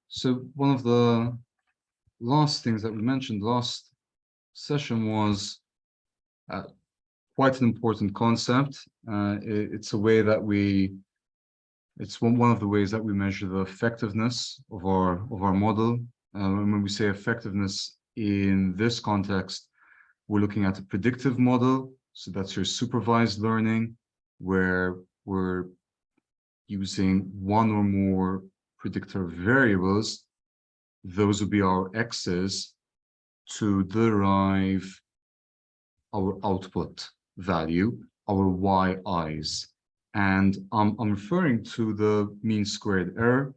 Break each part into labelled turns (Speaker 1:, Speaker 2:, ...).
Speaker 1: So one of the last things that we mentioned last session was quite an important concept. It's a way that it's one of the ways that we measure the effectiveness of our model. When we say effectiveness in this context, we're looking at a predictive model. So that's your supervised learning, where we're using one or more predictor variables. Those would be our x's to derive our output value, our yi's. And I'm referring to the mean squared error.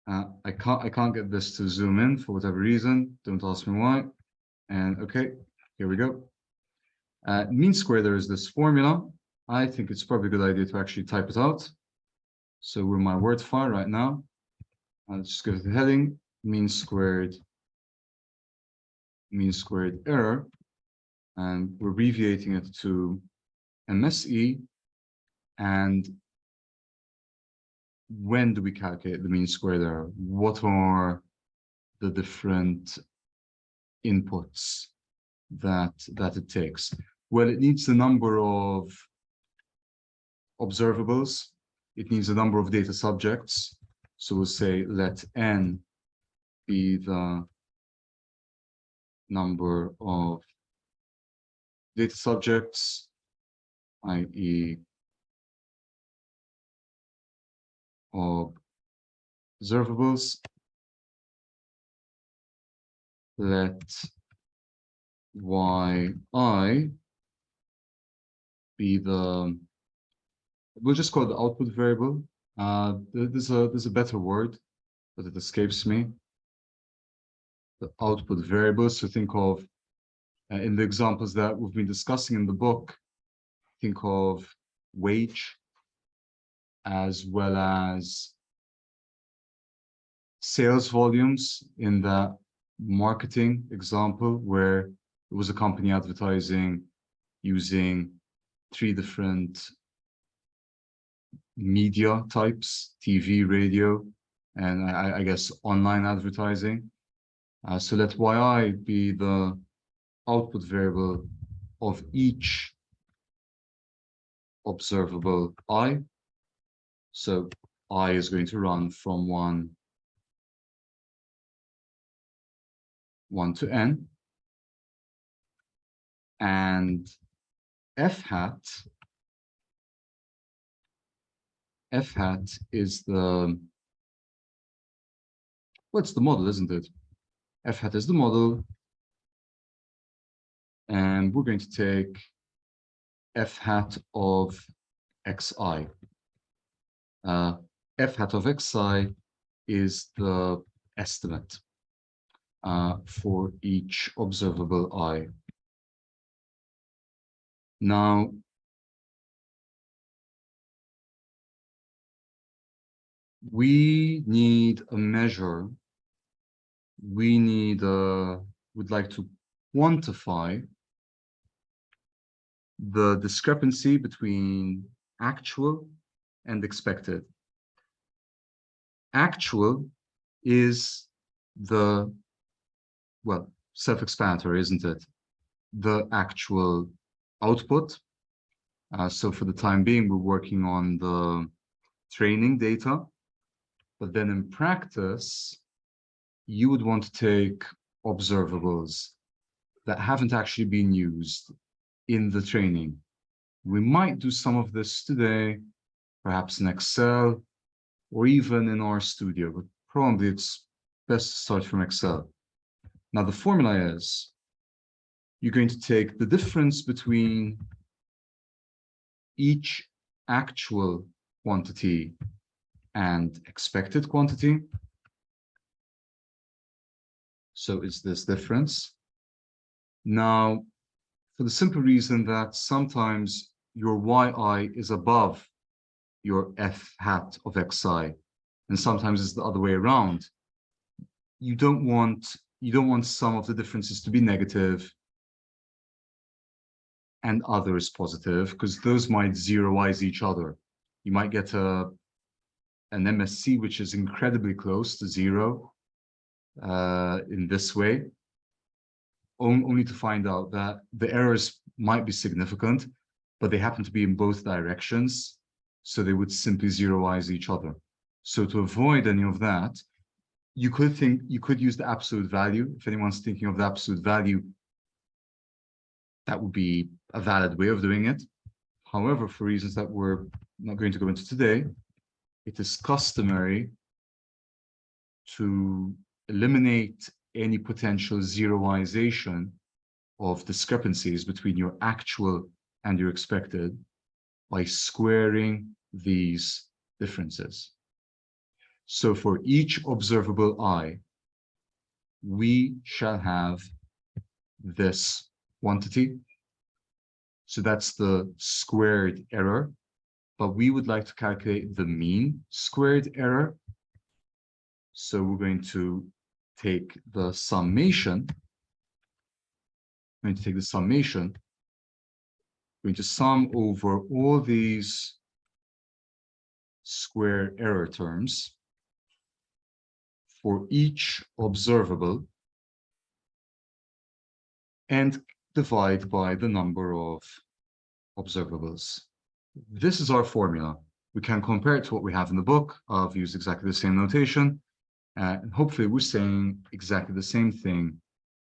Speaker 1: I can't get this to zoom in for whatever reason. Don't ask me why. And okay, here we go. Mean squared error is this formula. I think it's probably a good idea to actually type it out. So we're in my Word file right now. Let's just go to the heading, mean squared error, and we're abbreviating it to MSE. And when do we calculate the mean squared error? What are the different inputs that it takes? Well, it needs the number of observables. It needs the number of data subjects. So we'll say let n be the number of data subjects, i.e. observables. Let yi be the, we'll just call it the output variable. There's a better word, but it escapes me. The output variable. So think of, in the examples that we've been discussing in the book, think of wage as well as sales volumes in the marketing example, where it was a company advertising using 3 different media types, TV, radio, and I guess online advertising. So let yi be the output variable of each observable I. So I is going to run from 1 to n. And f hat is the, well, it's the model, isn't it? F hat is the model. And we're going to take f hat of xi. F hat of xi is the estimate for each observable I. Now, we need a measure. We need would like to quantify the discrepancy between actual and expected. Actual is the, well, self-explanatory, isn't it? The actual output. So for the time being, we're working on the training data, but then in practice, you would want to take observables that haven't actually been used in the training. We might do some of this today, perhaps in Excel, or even in our studio, but probably it's best to start from Excel. Now, the formula is, you're going to take the difference between each actual quantity and expected quantity. So it's this difference. Now, for the simple reason that sometimes your yi is above your f hat of xi, and sometimes it's the other way around. You don't want some of the differences to be negative and others positive, because those might zeroize each other. You might get a an MSE which is incredibly close to zero in this way, only to find out that the errors might be significant, but they happen to be in both directions, so they would simply zeroize each other. So to avoid any of that, you could use the absolute value. If anyone's thinking of the absolute value, that would be a valid way of doing it. However, for reasons that we're not going to go into today, it is customary to eliminate any potential zeroization of discrepancies between your actual and your expected by squaring these differences. So for each observable I, we shall have this quantity. So that's the squared error, but we would like to calculate the mean squared error. So we're going to take the summation. We're going to take the summation. We're going to sum over all these square error terms for each observable and divide by the number of observables. This is our formula. We can compare it to what we have in the book. I've used exactly the same notation. And hopefully we're saying exactly the same thing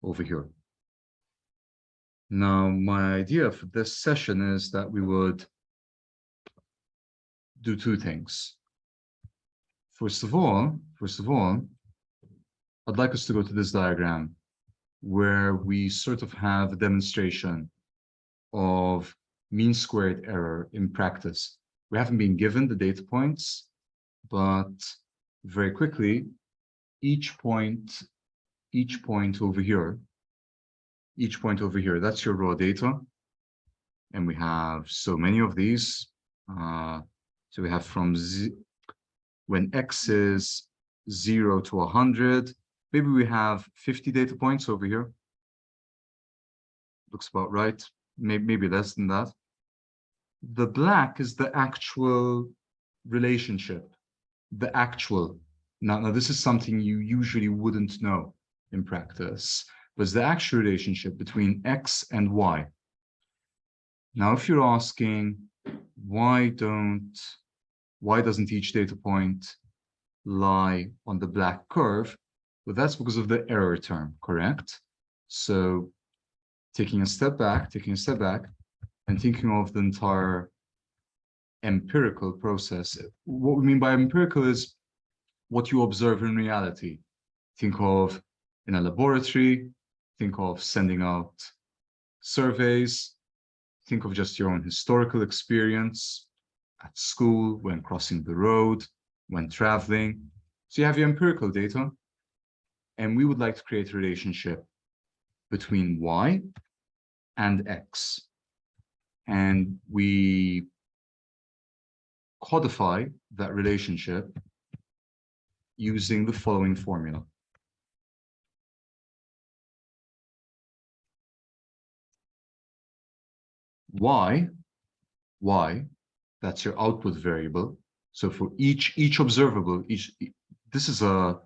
Speaker 1: over here. Now, my idea for this session is that we would do two things. First of all, I'd like us to go to this diagram where we sort of have a demonstration of mean squared error in practice. We haven't been given the data points, but very quickly, each point over here, that's your raw data. And we have so many of these. So we have from when X is 0 to 100, maybe we have 50 data points over here. Looks about right, maybe less than that. The black is the actual relationship, the actual. Now this is something you usually wouldn't know in practice, but it's the actual relationship between X and Y. Now, if you're asking, why doesn't each data point lie on the black curve? Well, that's because of the error term, correct? So taking a step back and thinking of the entire empirical process. What we mean by empirical is what you observe in reality. Think of in a laboratory, think of sending out surveys, think of just your own historical experience at school, when crossing the road, when traveling. So you have your empirical data, and we would like to create a relationship between Y and X. And we codify that relationship using the following formula. Y, that's your output variable. So for each observable, this is a,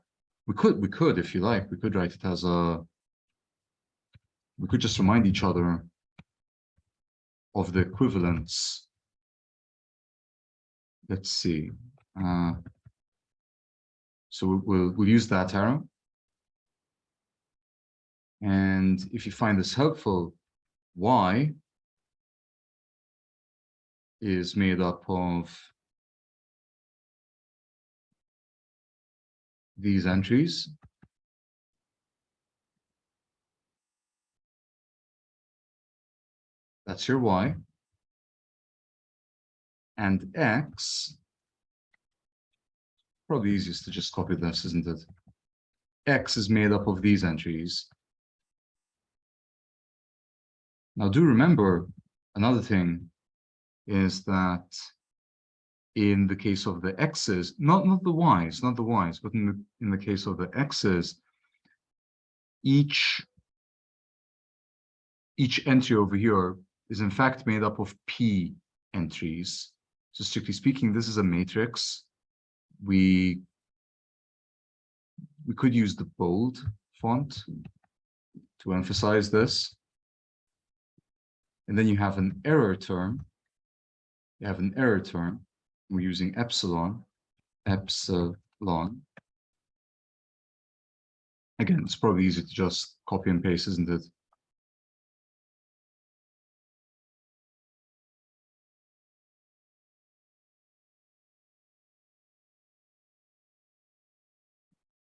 Speaker 1: we could, if you like, we could write it as a, we could just remind each other of the equivalence. Let's see. So we'll use that arrow. And if you find this helpful, Y is made up of these entries. That's your Y. And X, probably easiest to just copy this, isn't it? X is made up of these entries. Now do remember another thing is that in the case of the X's, not the Y's, but in the case of the X's, each entry over here is in fact made up of P entries. So strictly speaking, this is a matrix. we could use the bold font to emphasize this. And then you have an error term. You have an error term. We're using epsilon. Epsilon. Again, it's probably easy to just copy and paste, isn't it?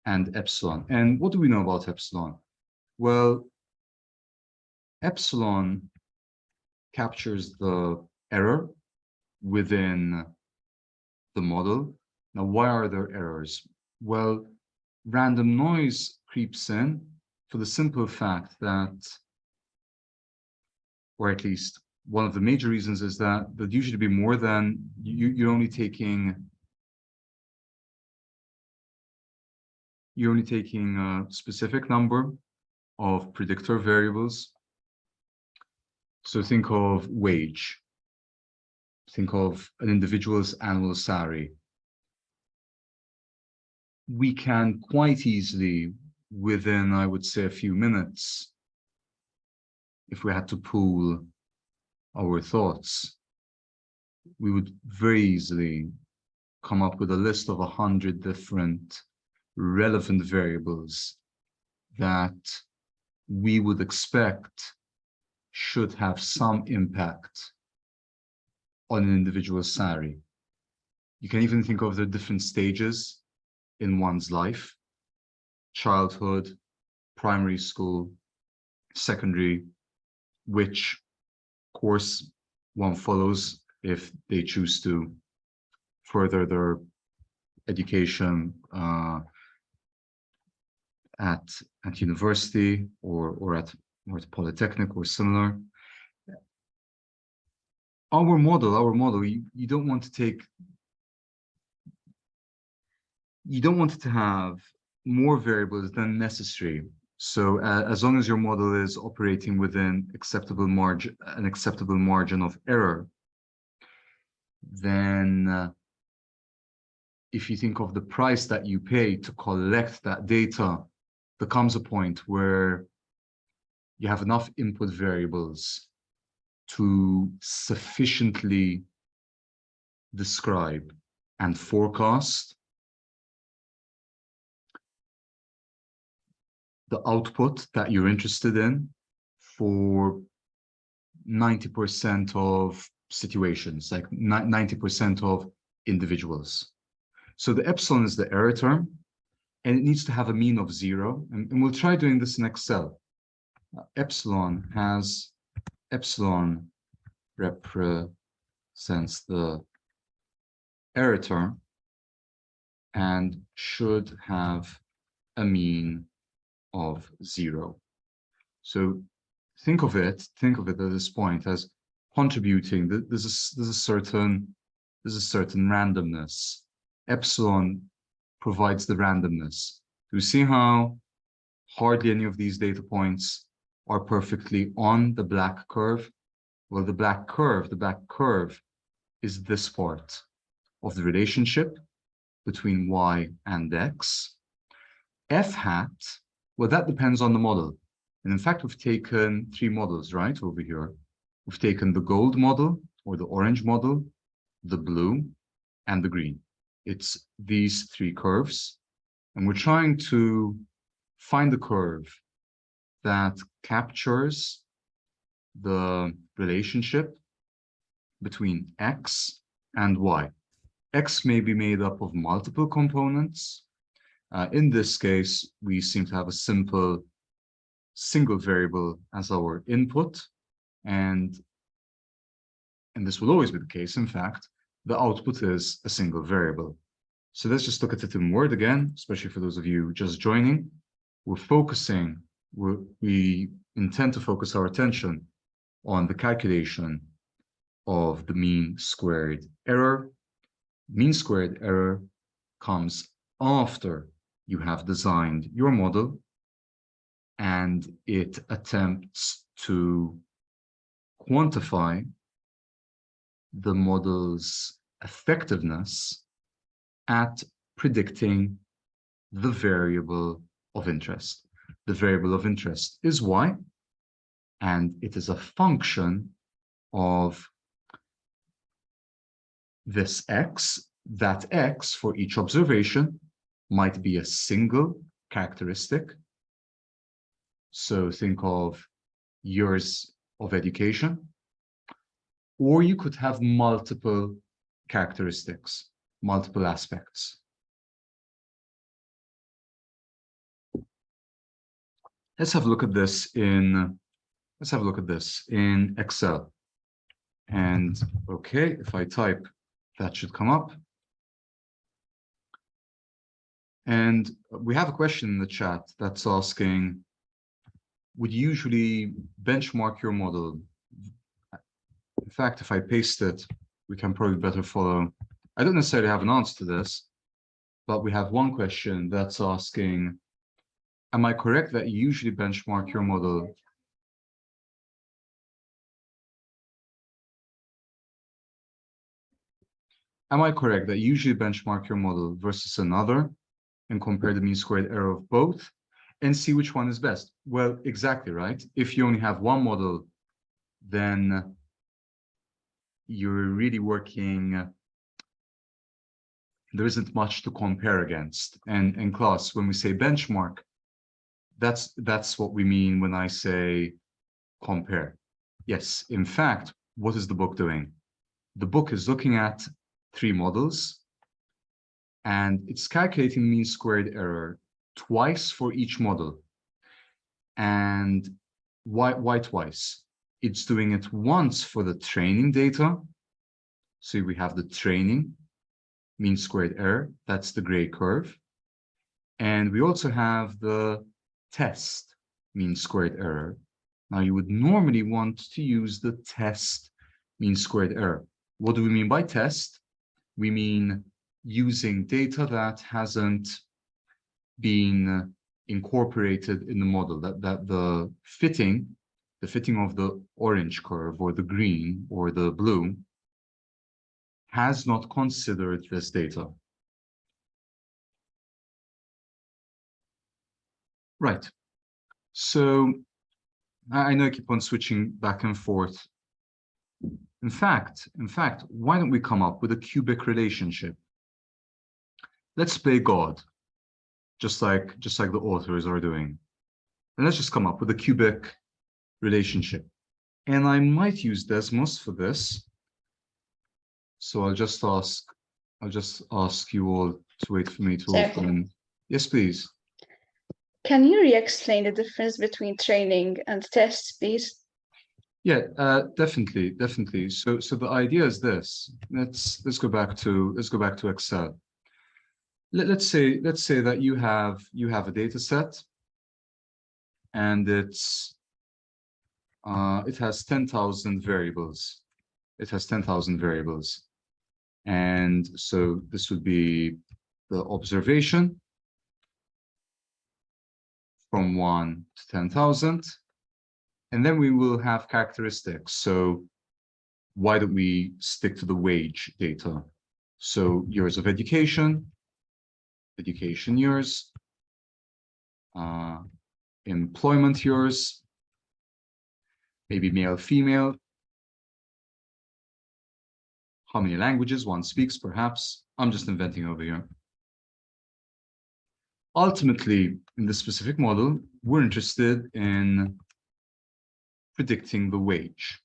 Speaker 1: And epsilon. And what do we know about epsilon? Well, epsilon captures the error within the model. Now, why are there errors? Well, random noise creeps in for the simple fact that, or at least one of the major reasons is that there'd usually be more than, you're only taking a specific number of predictor variables. So think of wage. Think of an individual's annual salary. We can quite easily, within, I would say, a few minutes, if we had to pool our thoughts, we would very easily come up with a list of 100 different relevant variables that we would expect should have some impact on an individual's salary. You can even think of the different stages in one's life: childhood, primary school, secondary, which course one follows if they choose to further their education at university or at polytechnic or similar. Our model, you don't want it to have more variables than necessary. So as long as your model is operating within an acceptable margin of error, then if you think of the price that you pay to collect that data, there comes a point where you have enough input variables to sufficiently describe and forecast the output that you're interested in for 90% of situations, like 90% of individuals. So the epsilon is the error term, and it needs to have a mean of 0. And we'll try doing this in Excel. Epsilon represents the error term and should have a mean of 0. So think of it at this point as contributing. There's a certain randomness. Epsilon provides the randomness. Do you see how hardly any of these data points are perfectly on the black curve? Well, the black curve is this part of the relationship between y and x. F hat, well, that depends on the model. And in fact, we've taken 3 models, right, over here. We've taken the gold model, or the orange model, the blue, and the green. It's these 3 curves. And we're trying to find the curve that captures the relationship between x and y. X may be made up of multiple components. In this case, we seem to have a simple single variable as our input, and this will always be the case. In fact, the output is a single variable. So let's just look at it in Word again, especially for those of you just joining. We intend to focus our attention on the calculation of the mean squared error. Mean squared error comes after you have designed your model, and it attempts to quantify the model's effectiveness at predicting the variable of interest. The variable of interest is y, and it is a function of this x. That x for each observation might be a single characteristic. So think of years of education, or you could have multiple characteristics, multiple aspects. Let's have a look at this in Excel. And okay, if I type, that should come up. And we have a question in the chat that's asking, would you usually benchmark your model? In fact, if I paste it, we can probably better follow. I don't necessarily have an answer to this, but we have one question that's asking, am I correct that you usually benchmark your model? Am I correct that you usually benchmark your model versus another and compare the mean squared error of both and see which one is best? Well, exactly right. If you only have one model, then you're really working, there isn't much to compare against. And in class, when we say benchmark, that's what we mean when I say compare. Yes, in fact, what is the book doing? The book is looking at 3 models, and it's calculating mean squared error twice for each model. And why twice? It's doing it once for the training data. So we have the training mean squared error, that's the gray curve. And we also have the test mean squared error. Now you would normally want to use the test mean squared error. What do we mean by test? We mean using data that hasn't been incorporated in the model, that the fitting of the orange curve or the green or the blue has not considered this data. Right. So I know I keep on switching back and forth. In fact, why don't we come up with a cubic relationship? Let's play God, just like the authors are doing. And let's just come up with a cubic relationship. And I might use Desmos for this. So I'll just ask you all to wait for me to open. Yes, please.
Speaker 2: Can you re-explain the difference between training and tests, please?
Speaker 1: Yeah, definitely. So the idea is this. Let's go back to Excel. Let's say that you have a data set, and it has 10,000 variables. It has 10,000 variables, and so this would be the observation from 1 to 10,000. And then we will have characteristics. So why don't we stick to the wage data? So years of education years, employment years, maybe male, female, how many languages one speaks, perhaps. I'm just inventing over here. Ultimately, in this specific model, we're interested in predicting the wage,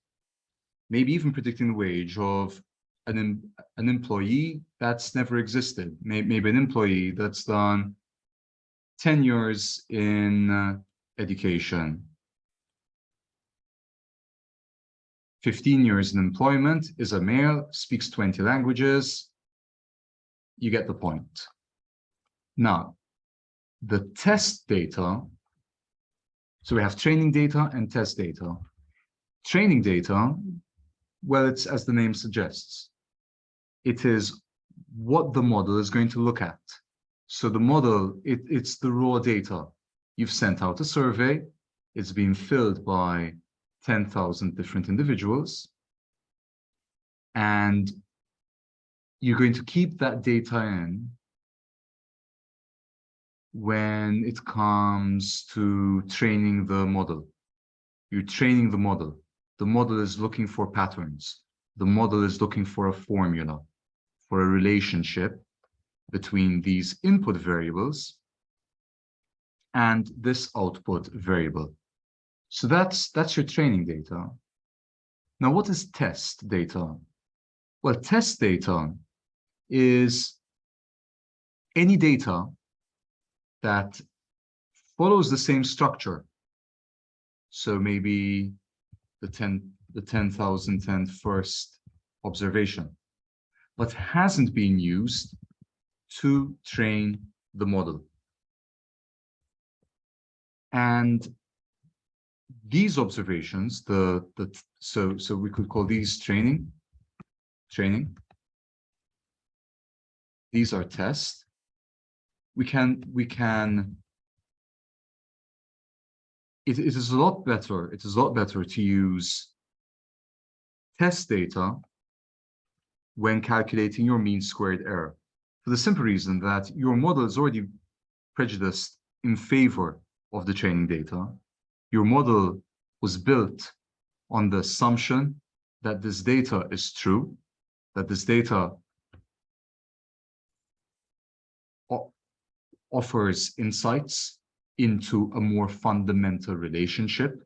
Speaker 1: maybe even predicting the wage of an employee that's never existed, maybe an employee that's done 10 years in education, 15 years in employment, is a male, speaks 20 languages. You get the point. Now, the test data, so we have training data and test data. Training data, well, it's as the name suggests. It is what the model is going to look at. So the model, it's the raw data. You've sent out a survey. It's been filled by 10,000 different individuals. And you're going to keep that data in when it comes to training the model. You're training the model. The model is looking for patterns. The model is looking for a formula, for a relationship between these input variables and this output variable. So that's your training data. Now, what is test data? Well, test data is any data that follows the same structure. So maybe the 10,010th first observation, but hasn't been used to train the model. And these observations, so we could call these training. These are tests. It is a lot better. It is a lot better to use test data when calculating your mean squared error, for the simple reason that your model is already prejudiced in favor of the training data. Your model was built on the assumption that this data is true, that this data offers insights into a more fundamental relationship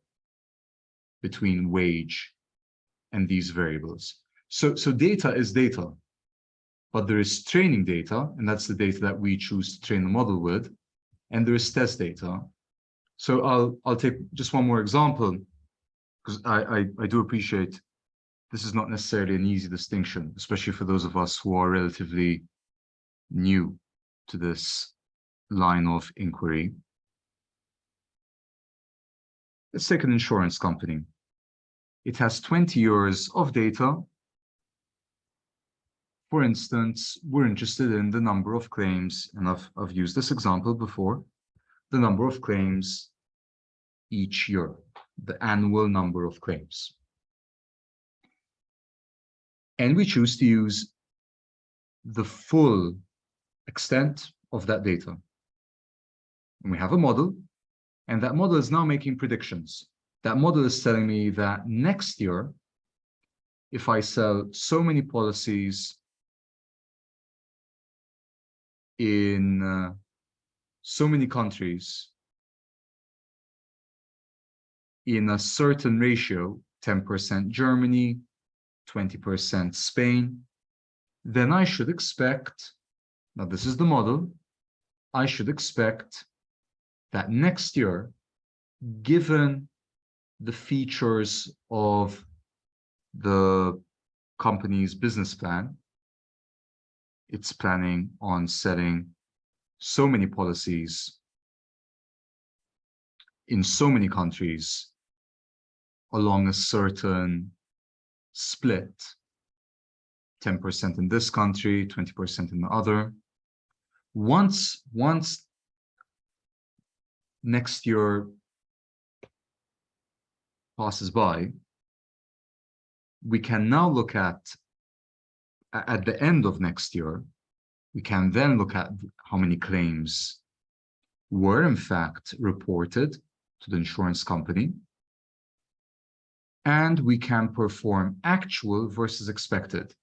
Speaker 1: between wage and these variables. So data is data, but there is training data, and that's the data that we choose to train the model with, and there is test data. So I'll take just one more example, because I do appreciate this is not necessarily an easy distinction, especially for those of us who are relatively new to this line of inquiry. Let's take an insurance company. It has 20 years of data. For instance, we're interested in the number of claims, and I've used this example before, the number of claims each year, the annual number of claims. And we choose to use the full extent of that data. And we have a model, and that model is now making predictions. That model is telling me that next year, if I sell so many policies in so many countries in a certain ratio, 10% Germany, 20% Spain, then I should expect, now this is the model, I should expect that next year, given the features of the company's business plan, it's planning on selling so many policies in so many countries along a certain split, 10% in this country, 20% in the other. Once next year passes by, we can now look at the end of next year, we can then look at how many claims were in fact reported to the insurance company, and we can perform actual versus expected.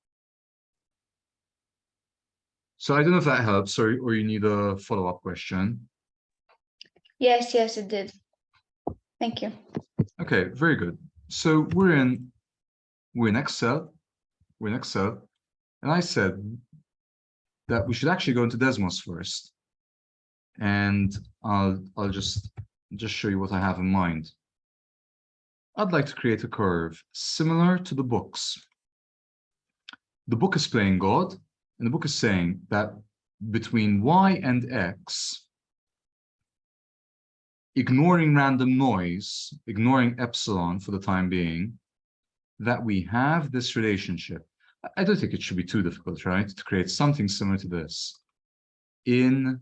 Speaker 1: So I don't know if that helps, or you need a follow-up question.
Speaker 2: Yes, it did. Thank you.
Speaker 1: Okay, very good. So we're in Excel. We're in Excel, and I said that we should actually go into Desmos first, and I'll just show you what I have in mind. I'd like to create a curve similar to the books. The book is playing God, and the book is saying that between y and x, ignoring random noise, ignoring epsilon for the time being, that we have this relationship. I don't think it should be too difficult, right, to create something similar to this in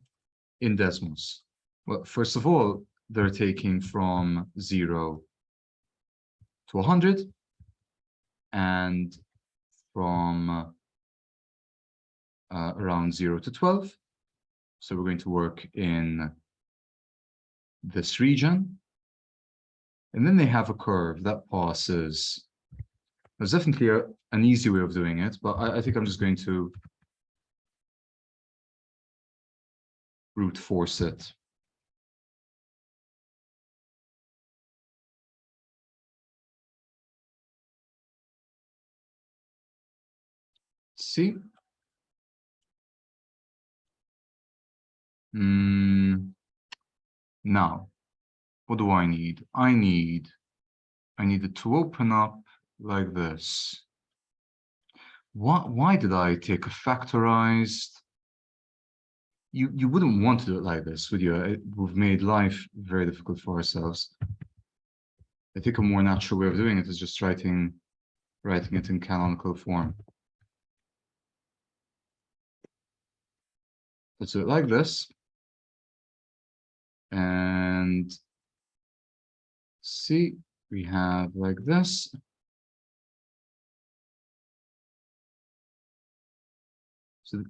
Speaker 1: Desmos. Well, first of all, they're taking from 0 to 100 and from around 0 to 12. So we're going to work in this region. And then they have a curve that passes. There's definitely an easy way of doing it, but I think I'm just going to brute force it. See? Now, what do I need? I need it to open up like this. Why did I take a factorized? You wouldn't want to do it like this, would you? We've made life very difficult for ourselves. I think a more natural way of doing it is just writing it in canonical form. Let's do it like this. And see, we have like this. So,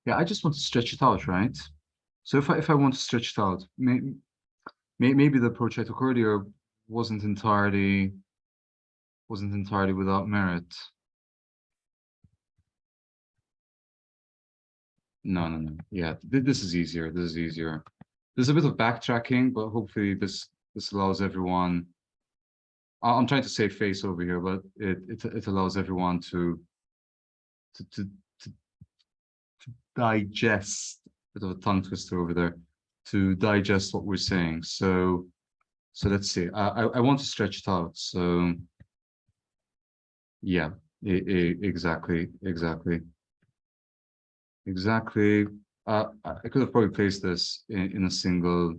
Speaker 1: yeah, I just want to stretch it out, right? So if I want to stretch it out, maybe the approach I took earlier wasn't entirely without merit. No. Yeah, this is easier. This is easier. There's a bit of backtracking, but hopefully this allows everyone. I'm trying to save face over here, but it allows everyone to digest. Bit of a tongue twister over there. To digest what we're saying. So let's see. I want to stretch it out. So yeah, exactly. I could have probably placed this in a single,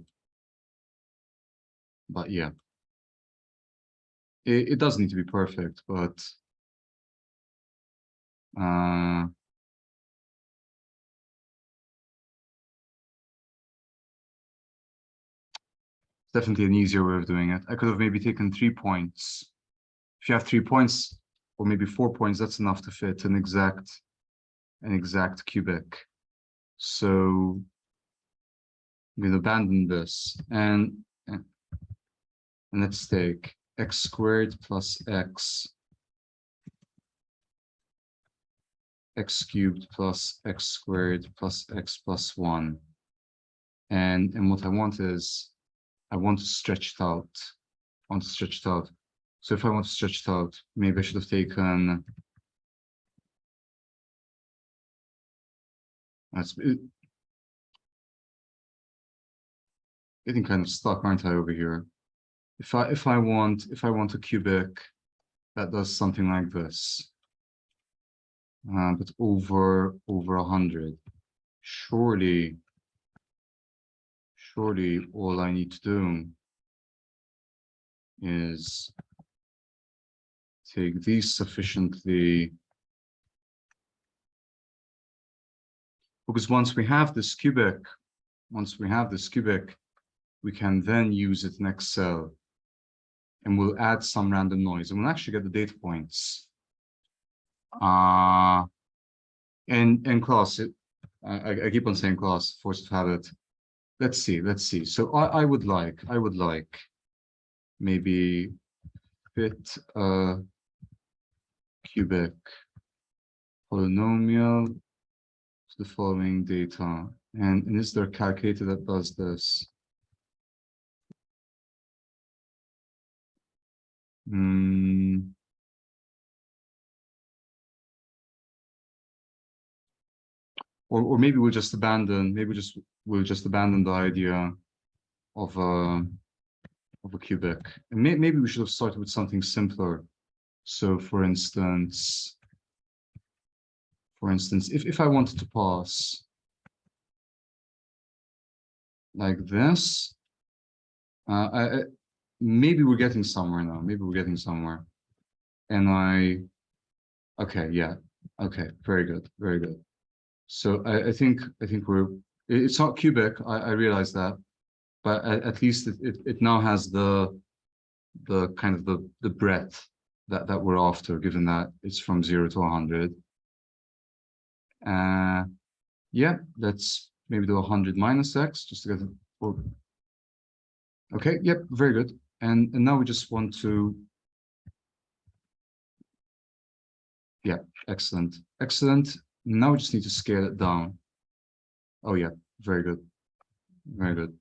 Speaker 1: but yeah, it does need to be perfect, but definitely an easier way of doing it. I could have maybe taken 3 points. If you have 3 points, or maybe 4 points, that's enough to fit an exact cubic. So I'm going to abandon this and let's take x squared plus x cubed plus x squared plus x plus 1. And what I want is, I want to stretch it out. So if I want to stretch it out, maybe I should have taken. That's getting kind of stuck, aren't I, over here? If I want a cubic that does something like this, but over 100, surely all I need to do is take these sufficiently, because once we have this cubic, we can then use it in Excel, and we'll add some random noise, and we'll actually get the data points. And class, I keep on saying class, force of habit. Let's see. So I would like maybe fit a cubic polynomial to the following data. And is there a calculator that does this? Or maybe we'll just abandon. We'll just abandon the idea of a cubic. And maybe we should have started with something simpler. So, for instance, if I wanted to pass like this, maybe we're getting somewhere now. And okay, yeah, okay, very good. So I think it's not cubic. I realize that, but at least it now has the the kind of the breadth that we're after, given that it's from 0 to 100. Yeah, let's maybe do 100 minus x just to get it. Okay, yep, very good. And now we just want to, yeah, excellent, excellent. Now we just need to scale it down. Oh yeah, very good, very good.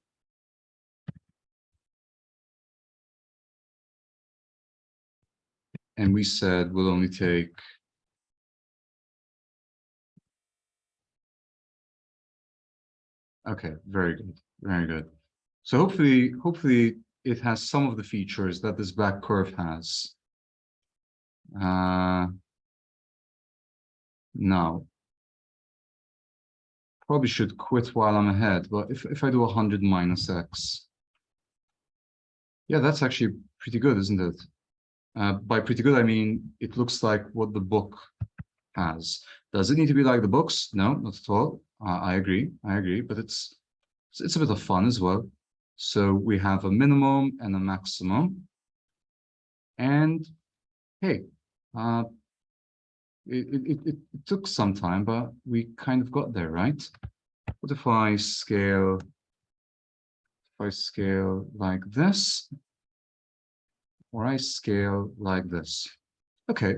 Speaker 1: And we said we'll only take, okay, very good, very good. So hopefully it has some of the features that this black curve has. Now, probably should quit while I'm ahead, but if I do 100 minus x, yeah, that's actually pretty good, isn't it? By pretty good, I mean, it looks like what the book has. Does it need to be like the books? No, not at all. I agree, but it's a bit of fun as well. So we have a minimum and a maximum. And hey, it took some time, but we kind of got there, right? What if I scale like this, or I scale like this? Okay,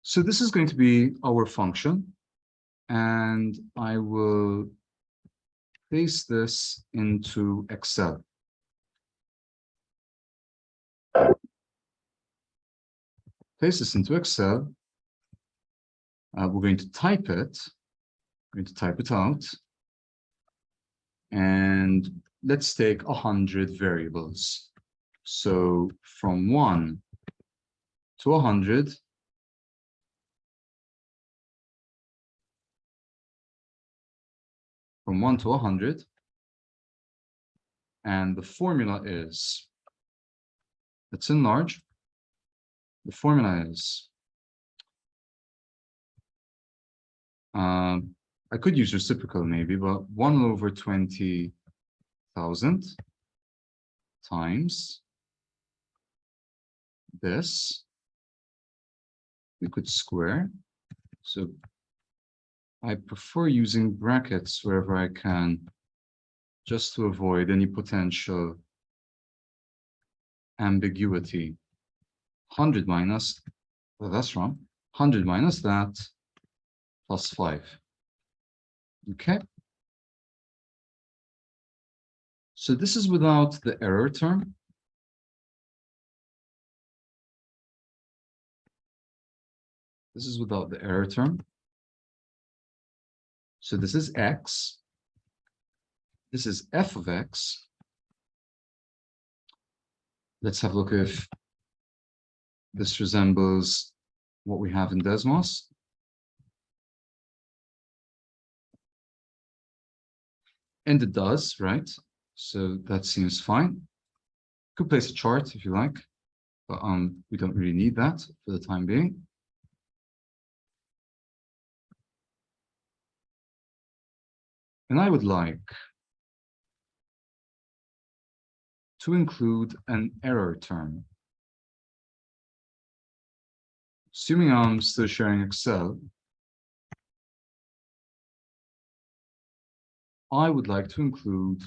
Speaker 1: so this is going to be our function, and I will paste this into Excel. Paste this into Excel. We're going to type it. We're going to type it out. And let's take 100 variables. So from 1 to 100, from 1 to 100, and the formula is, let's enlarge. The formula is, I could use reciprocal maybe, but 1 over 20,000 times this. We could square. So I prefer using brackets wherever I can, just to avoid any potential ambiguity. 100 minus, well, that's wrong. 100 minus that plus 5. Okay. So this is without the error term. This is without the error term. So this is x. This is f of x. Let's have a look if this resembles what we have in Desmos. And it does, right? So that seems fine. Could place a chart if you like, but we don't really need that for the time being. And I would like to include an error term. Assuming I'm still sharing Excel, I would like to include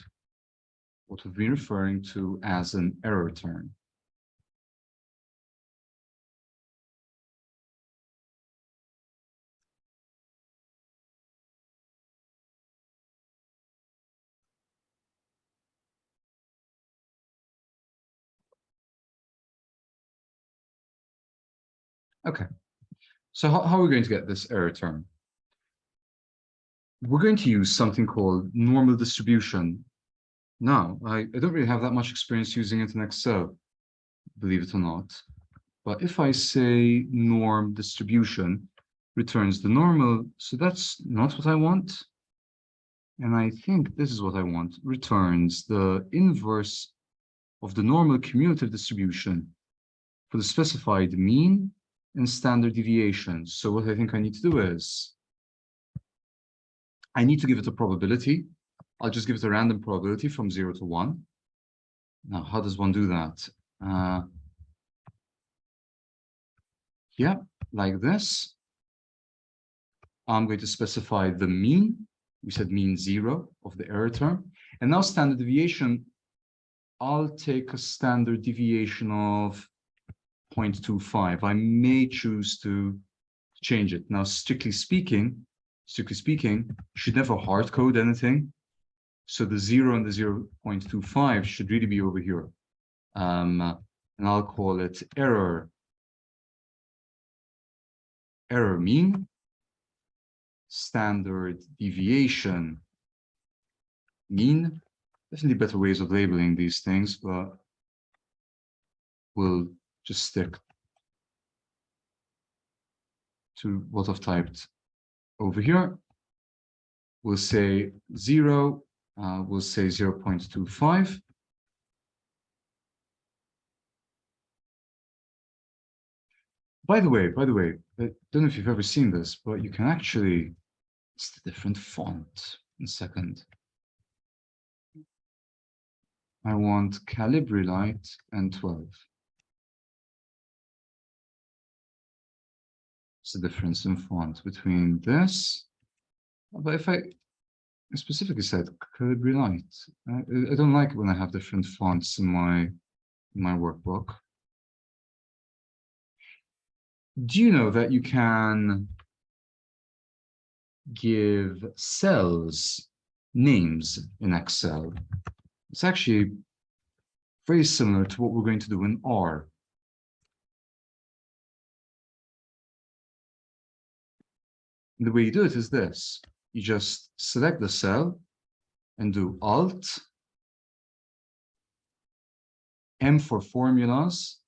Speaker 1: what we've been referring to as an error term. Okay, so how are we going to get this error term? We're going to use something called normal distribution. Now, I don't really have that much experience using it in Excel, believe it or not. But if I say norm distribution returns the normal, so that's not what I want. And I think this is what I want, returns the inverse of the normal cumulative distribution for the specified mean and standard deviation. So what I think I need to do is, I need to give it a probability. I'll just give it a random probability from 0 to 1. Now, how does one do that? Yeah, like this. I'm going to specify the mean. We said mean 0 of the error term. And now standard deviation, I'll take a standard deviation of 0.25. I may choose to change it. Now, strictly speaking, you should never hard code anything. So the 0 and the 0.25 should really be over here. And I'll call it error mean, standard deviation mean. Definitely better ways of labeling these things, but we'll just stick to what I've typed over here. We'll say 0, we'll say 0.25. By the way, I don't know if you've ever seen this, but you can actually, it's the different font. In a second. I want Calibri Light and 12. It's the difference in font between this. But if I specifically said Calibri Light, I don't like it when I have different fonts in my workbook. Do you know that you can give cells names in Excel? It's actually very similar to what we're going to do in R. The way you do it is this. You just select the cell and do Alt, M for formulas,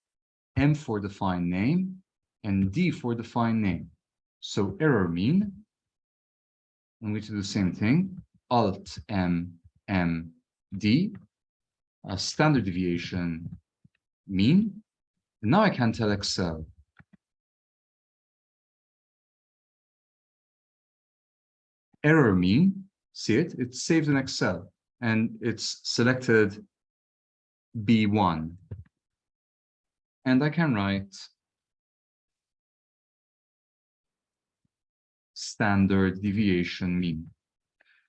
Speaker 1: M for define name, and D for define name. So error mean, I'm going to do the same thing, Alt, M, M, D, standard deviation mean. And now I can tell Excel, error mean, see it? It's saved in Excel and it's selected B1. And I can write standard deviation mean.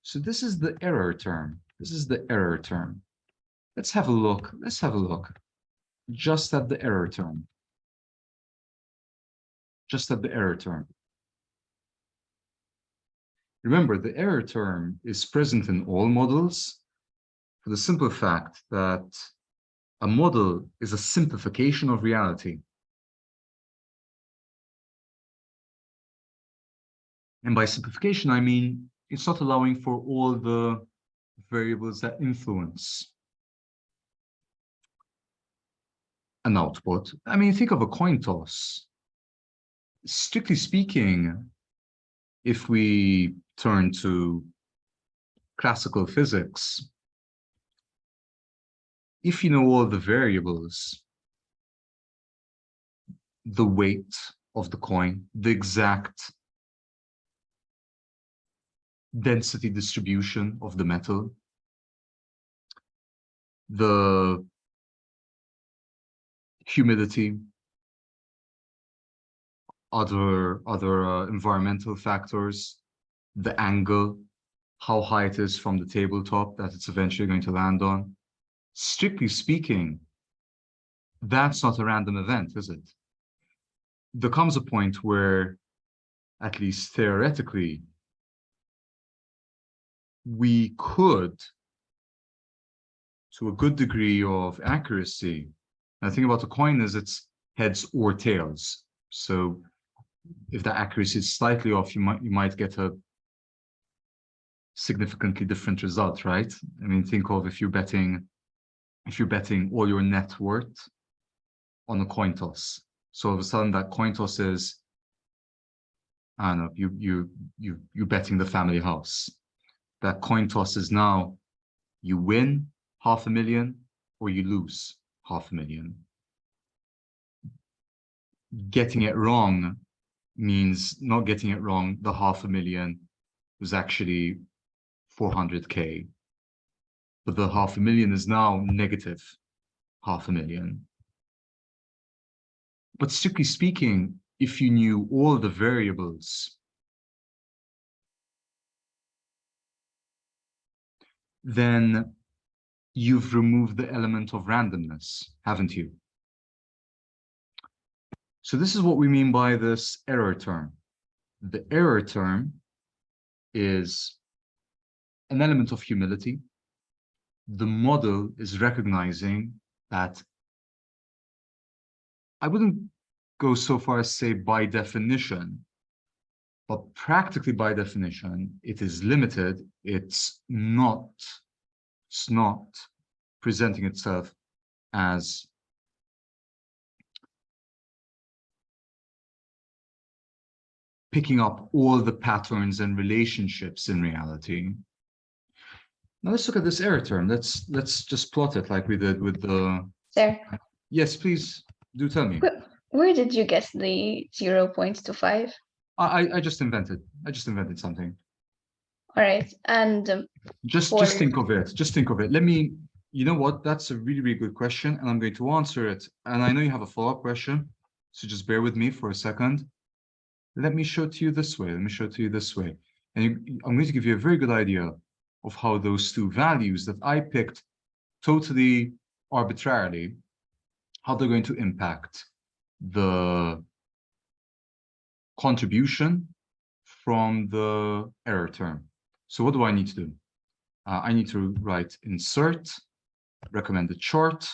Speaker 1: So this is the error term. This is the error term. Let's have a look. Let's have a look just at the error term. Just at the error term. Remember, the error term is present in all models for the simple fact that a model is a simplification of reality. And by simplification, I mean it's not allowing for all the variables that influence an output. I mean, think of a coin toss. Strictly speaking, if we turn to classical physics, if you know all the variables, the weight of the coin, the exact density distribution of the metal, the humidity, other environmental factors, the angle, how high it is from the tabletop that it's eventually going to land on. Strictly speaking, that's not a random event, is it? There comes a point where, at least theoretically, we could, to a good degree of accuracy, and the thing about a coin is it's heads or tails. So if the accuracy is slightly off, you might get a significantly different result, right? I mean, think of if you're betting all your net worth on a coin toss. So all of a sudden that coin toss is, I don't know, you're betting the family house. That coin toss is now you win $500,000 or you lose $500,000. Getting it wrong means not getting it wrong. The $500,000 was actually 400K, but the $500,000 is now negative $500,000. But strictly speaking, if you knew all the variables, then you've removed the element of randomness, haven't you? So this is what we mean by this error term. The error term is an element of humility. The model is recognizing that, I wouldn't go so far as say by definition, but practically by definition, it is limited. It's not presenting itself as picking up all the patterns and relationships in reality. Now let's look at this error term. Let's just plot it like we did with the...
Speaker 2: Sir,
Speaker 1: Yes, please do tell me.
Speaker 2: where did you get the 0.25?
Speaker 1: I just invented something.
Speaker 2: All right, and
Speaker 1: Just think of it. Just think of it. Let me, you know what? That's a really, really good question, and I'm going to answer it. And I know you have a follow-up question, so just bear with me for a second. Let me show it to you this way. Let me show it to you this way. And I'm going to give you a very good idea of how those two values that I picked totally arbitrarily, how they're going to impact the contribution from the error term. So what do I need to do? I need to write insert, recommended chart,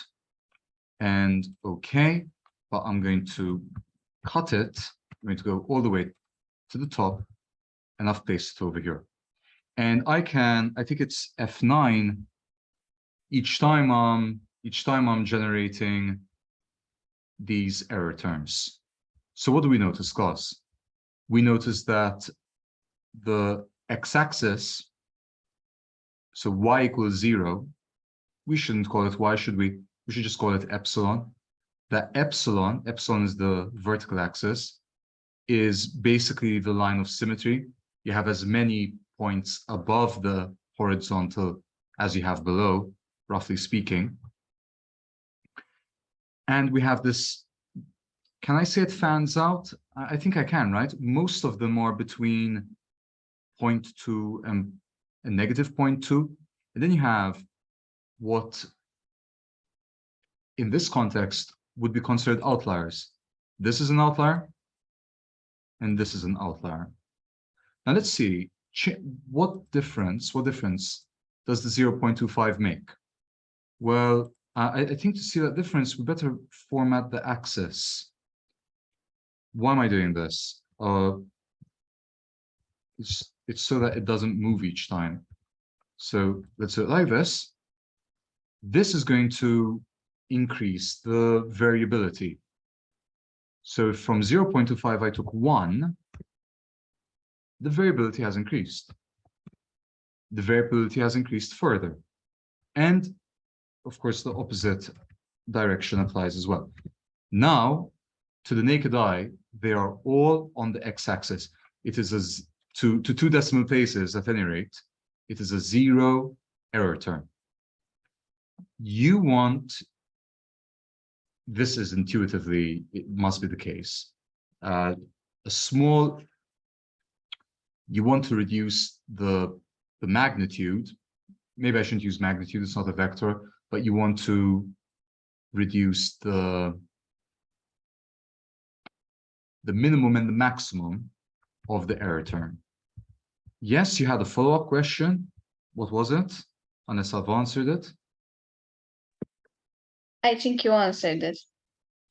Speaker 1: and OK, but I'm going to cut it. I'm going to go all the way to the top, and I've pasted it over here. And I think it's F9 each time I'm generating these error terms. So what do we notice, class? We notice that the x-axis, so y equals 0, we shouldn't call it y, should we? We should just call it epsilon. That epsilon is the vertical axis, is basically the line of symmetry. You have as many points above the horizontal as you have below, roughly speaking. And we have this, can I say it fans out? I think I can, right? Most of them are between 0.2 and a negative 0.2. And then you have what in this context would be considered outliers. This is an outlier, and this is an outlier. Now let's see, what difference does the 0.25 make? Well, I think to see that difference, we better format the axis. Why am I doing this? It's so that it doesn't move each time. So let's do it like this. This is going to increase the variability. So from 0.25, I took 1, the variability has increased. The variability has increased further. And of course, the opposite direction applies as well. Now, to the naked eye, they are all on the x-axis. It is to 2 decimal places at any rate, it is a 0 error term. You want, this is intuitively, it must be the case. You want to reduce the magnitude. Maybe I shouldn't use magnitude, it's not a vector, but you want to reduce the minimum and the maximum of the error term. Yes, you had a follow-up question. What was it? Unless I've answered it.
Speaker 2: I think you answered it.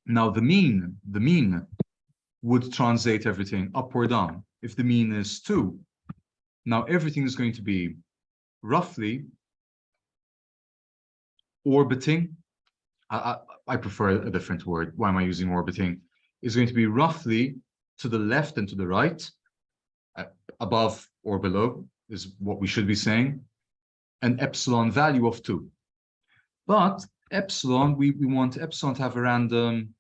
Speaker 1: Now the mean would translate everything up or down. If the mean is 2, now everything is going to be roughly orbiting. I prefer a different word. Why am I using orbiting? Is going to be roughly to the left and to the right, above or below is what we should be saying, an epsilon value of 2. But epsilon, we want epsilon to have a random,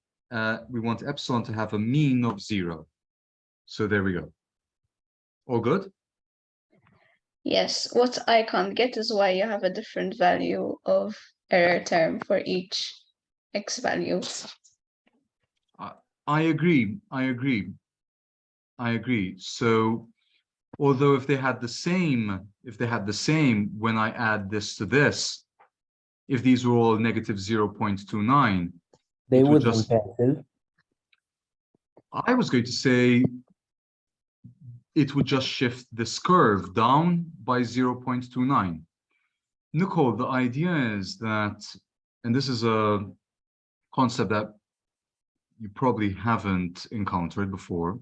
Speaker 1: we want epsilon to have a mean of 0. So there we go. All good?
Speaker 2: Yes, what I can't get is why you have a different value of error term for each x value.
Speaker 1: I agree. So although if they had the same when I add this to this, if these were all negative 0.29,
Speaker 3: They
Speaker 1: it would
Speaker 3: wouldn't
Speaker 1: just,
Speaker 3: cancel.
Speaker 1: I was going to say it would just shift this curve down by 0.29. Nicole, the idea is that, and this is a concept that you probably haven't encountered before.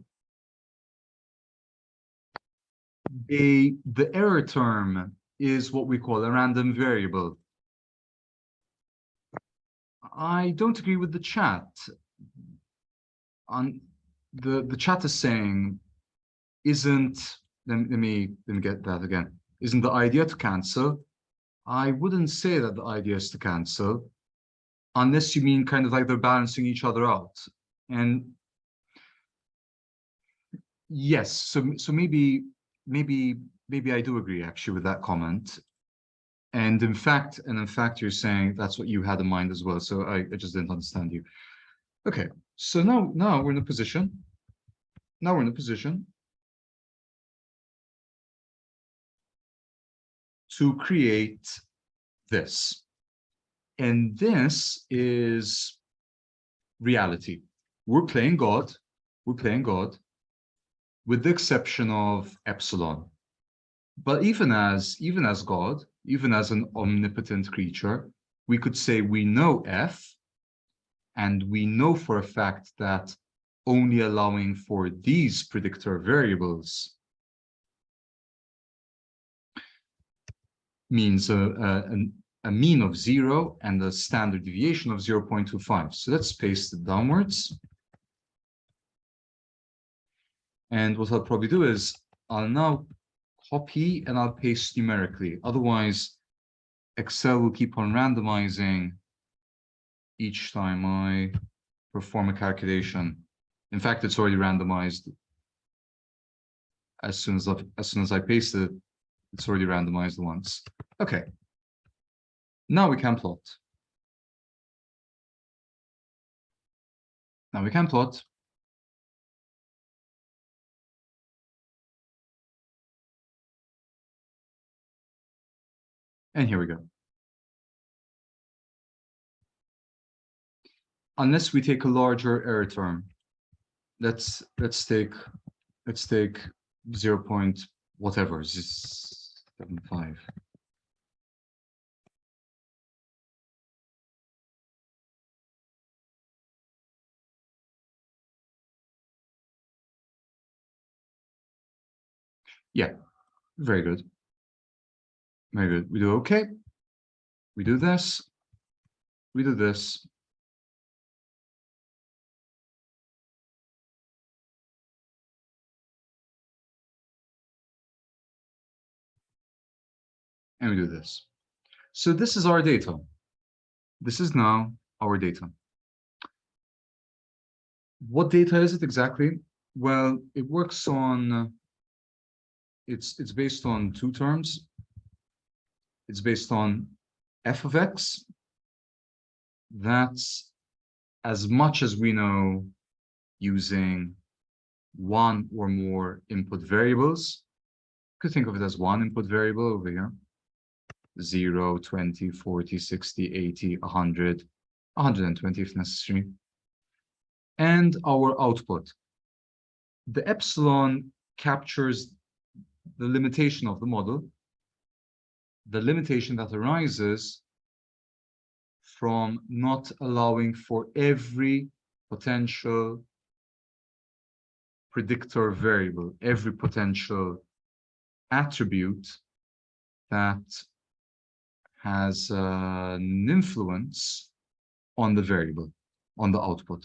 Speaker 1: The error term is what we call a random variable. I don't agree with the chat. The chat is saying, isn't, let me get that again. Isn't the idea to cancel? I wouldn't say that the idea is to cancel, unless you mean kind of like they're balancing each other out. And yes, so maybe I do agree actually with that comment. And in fact, you're saying that's what you had in mind as well. So I just didn't understand you. Okay, so now we're in a position. Now we're in a position to create this. And this is reality. We're playing God. We're playing God, with the exception of epsilon. But even as God, even as an omnipotent creature, we could say we know F, and we know for a fact that only allowing for these predictor variables means a mean of 0 and a standard deviation of 0.25. So let's paste it downwards. And what I'll probably do is I'll now copy and I'll paste numerically. Otherwise, Excel will keep on randomizing each time I perform a calculation. In fact, it's already randomized. As soon as I paste it, it's already randomized once. Okay. Now we can plot. Now we can plot. And here we go. Unless we take a larger error term, let's take 0 point whatever, 0.75. Yeah, very good. Very good. We do okay. We do this. We do this. And we do this. So this is our data. This is now our data. What data is it exactly? Well, it works on, it's based on two terms. It's based on f of x. That's as much as we know using one or more input variables. You could think of it as one input variable over here. 0, 20, 40, 60, 80, 100, 120 if necessary. And our output. The epsilon captures the limitation of the model, the limitation that arises from not allowing for every potential predictor variable, every potential attribute that has an influence on the variable, on the output.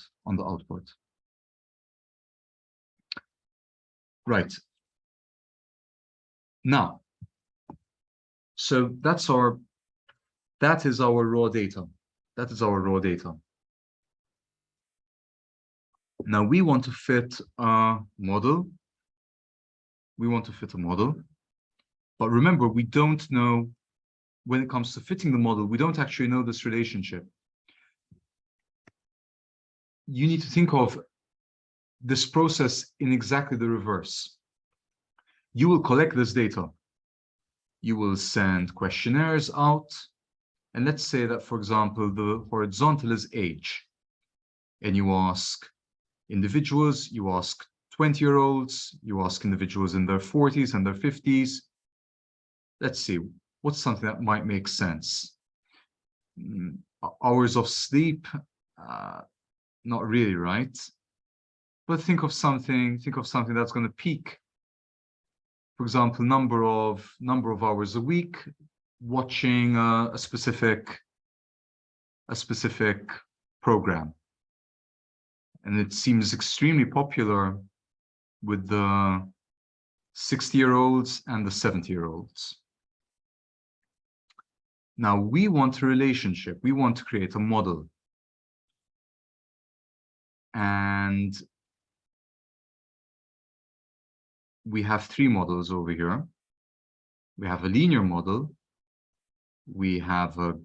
Speaker 1: Right. Now, so that is our raw data. That is our raw data. Now we want to fit a model. We want to fit a model. But remember, we don't know, when it comes to fitting the model, we don't actually know this relationship. You need to think of this process in exactly the reverse. You will collect this data. You will send questionnaires out. And let's say that, for example, the horizontal is age. And you ask individuals, you ask 20-year-olds, you ask individuals in their 40s and their 50s. Let's see, what's something that might make sense? Hours of sleep, not really, right? But think of something that's going to peak. For example, number of hours a week watching a specific program. And it seems extremely popular with the 60-year-olds and the 70-year-olds. Now we want a relationship. We want to create a model. And we have three models over here. We have a linear model. We have the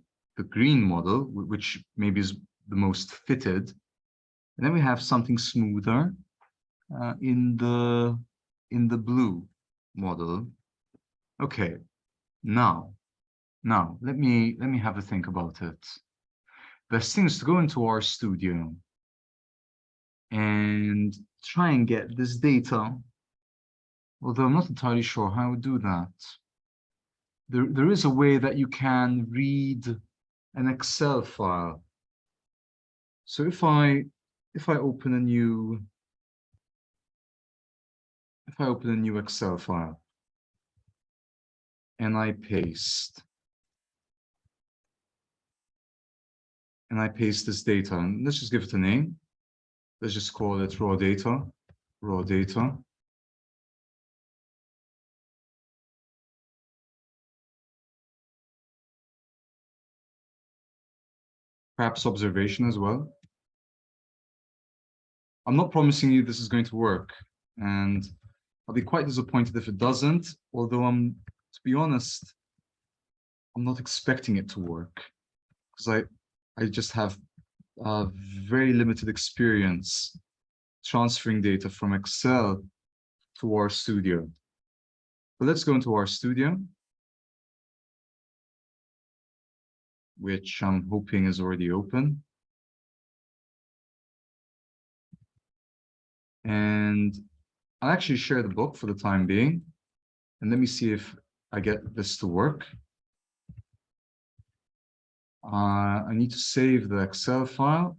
Speaker 1: green model, which maybe is the most fitted. And then we have something smoother in the blue model. Okay, now let me have a think about it. Best thing is to go into our studio and try and get this data, although I'm not entirely sure how I would do that. There is a way that you can read an Excel file. So if I open a new Excel file and I paste this data, and let's just give it a name. Let's just call it raw data. Perhaps observation as well. I'm not promising you this is going to work, and I'll be quite disappointed if it doesn't, although to be honest, I'm not expecting it to work, because I just have very limited experience transferring data from Excel to our studio. But let's go into our studio, which I'm hoping is already open. And I'll actually share the book for the time being. And let me see if I get this to work. I need to save the Excel file.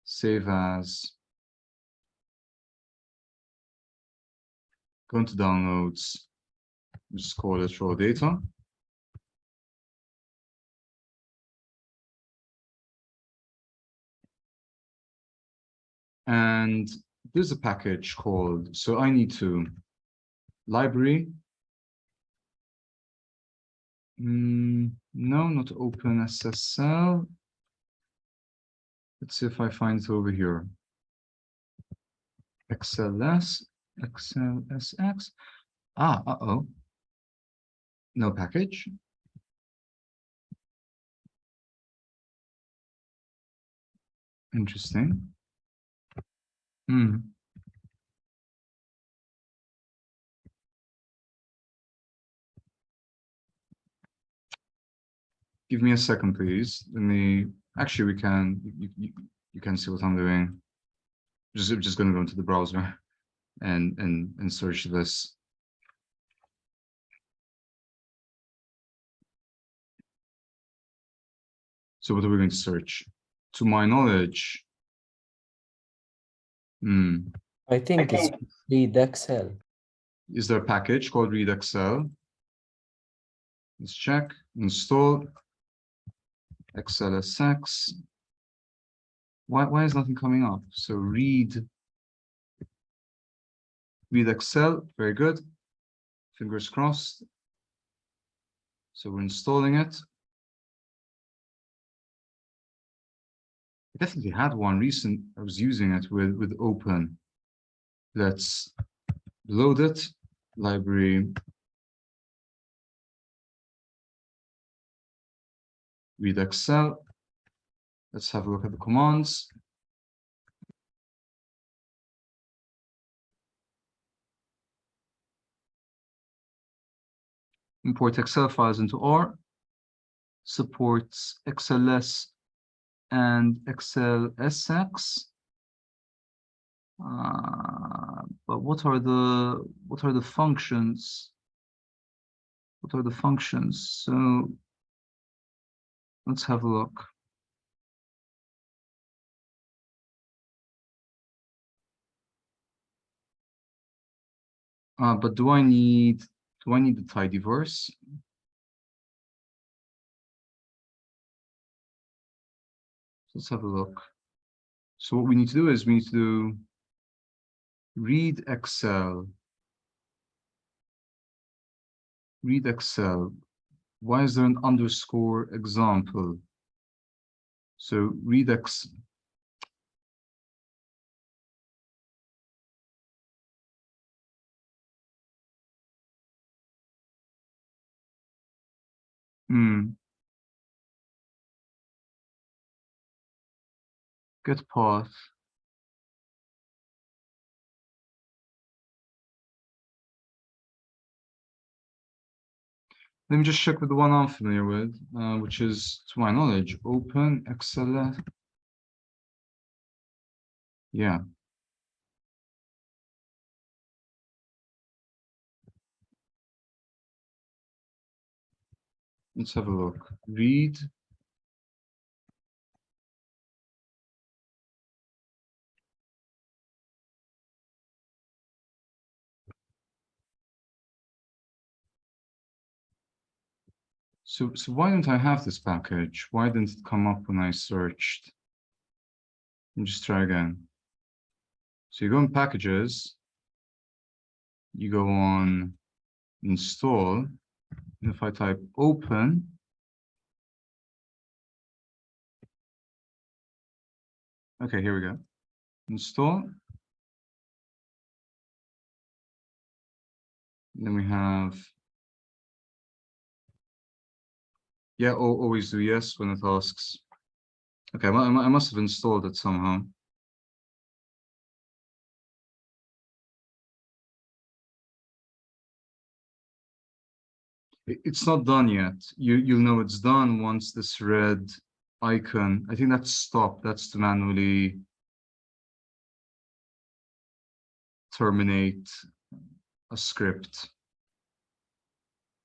Speaker 1: Save as. Go into downloads. Just call it raw data. And there's a package called, so I need to library. No, not open SSL. Let's see if I find it over here. XLSX. Uh-oh. No package. Interesting. Give me a second, please. Let me, actually, you can see what I'm doing. Just going to go into the browser and search this. So what are we going to search? To my knowledge,
Speaker 3: I think it's read Excel.
Speaker 1: Is there a package called read Excel? Let's check. Install XLSX. Why is nothing coming up? So read Excel. Very good. Fingers crossed. So we're installing it. I definitely had one recent. I was using it with open. Let's load it. Library. Read Excel. Let's have a look at the commands. import Excel files into R, supports XLS and XLSX. But what are the functions? What are the functions? So let's have a look. But do I need the tidyverse? Let's have a look. So what we need to do is we need to do read Excel. Read Excel. Why is there an underscore example? So read Excel. Get path. Let me just check with the one I'm familiar with, which is, to my knowledge, open Excel. Yeah. Let's have a look. Read. So why don't I have this package? Why didn't it come up when I searched? Let me just try again. So you go in packages, you go on install, and if I type open, okay, here we go. Install. Then we have, yeah, always do yes when it asks. Okay, I must have installed it somehow. It's not done yet. You'll know it's done once this red icon, I think that's stop, that's to manually terminate a script.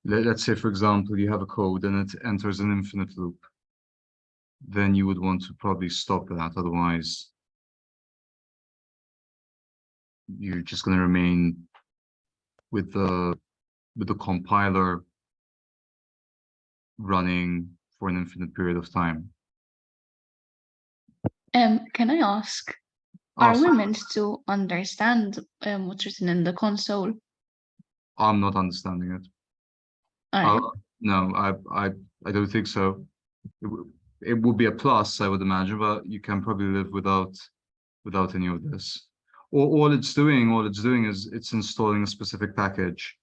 Speaker 1: Let's say, for example, you have a code and it enters an infinite loop. Then you would want to probably stop that, otherwise you're just going to remain with the compiler running for an infinite period of time.
Speaker 2: Can I ask, are we meant to understand what's written in the console?
Speaker 1: I'm not understanding it. No, I don't think so. It would be a plus, I would imagine, but you can probably live without any of this. All it's doing is it's installing a specific package.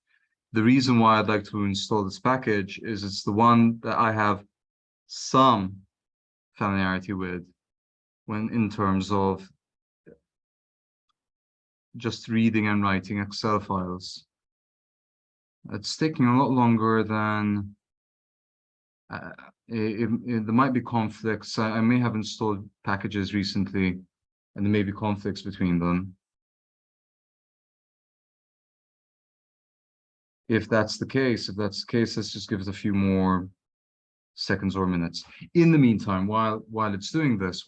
Speaker 1: The reason why I'd like to install this package is it's the one that I have some familiarity with when in terms of just reading and writing Excel files. It's taking a lot longer than there might be conflicts. I may have installed packages recently and there may be conflicts between them. If that's the case, let's just give it a few more seconds or minutes. In the meantime, while it's doing this,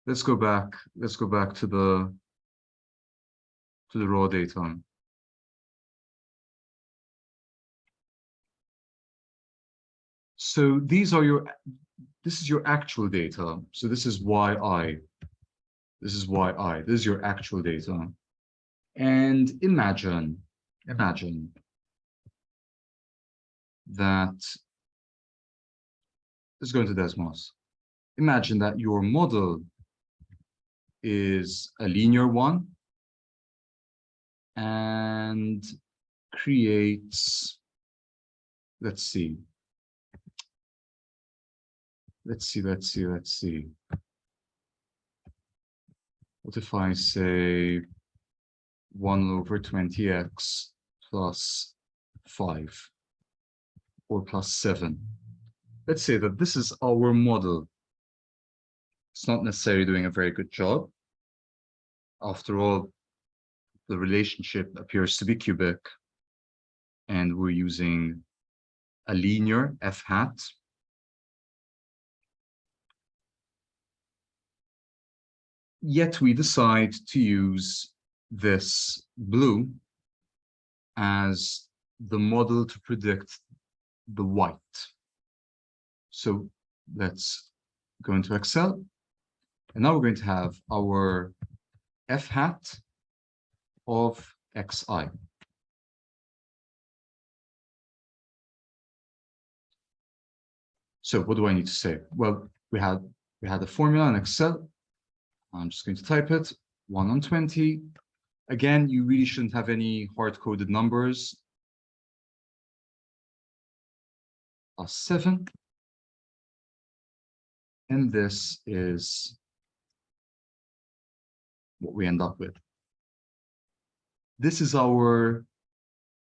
Speaker 1: let's go back to the raw data. So this is your actual data. So this is yi. This is yi. This is your actual data. And imagine that, let's go into Desmos. Imagine that your model is a linear one and creates, let's see. What if I say 1/20x plus 5 or plus 7. Let's say that this is our model. It's not necessarily doing a very good job. After all, the relationship appears to be cubic, and we're using a linear f hat. Yet we decide to use this blue as the model to predict the white. So let's go into Excel. And now we're going to have our f hat of xi. So what do I need to say? Well, we had a formula in Excel. I'm just going to type it, 1 on 20. Again, you really shouldn't have any hard-coded numbers. Plus 7. And this is what we end up with. This is our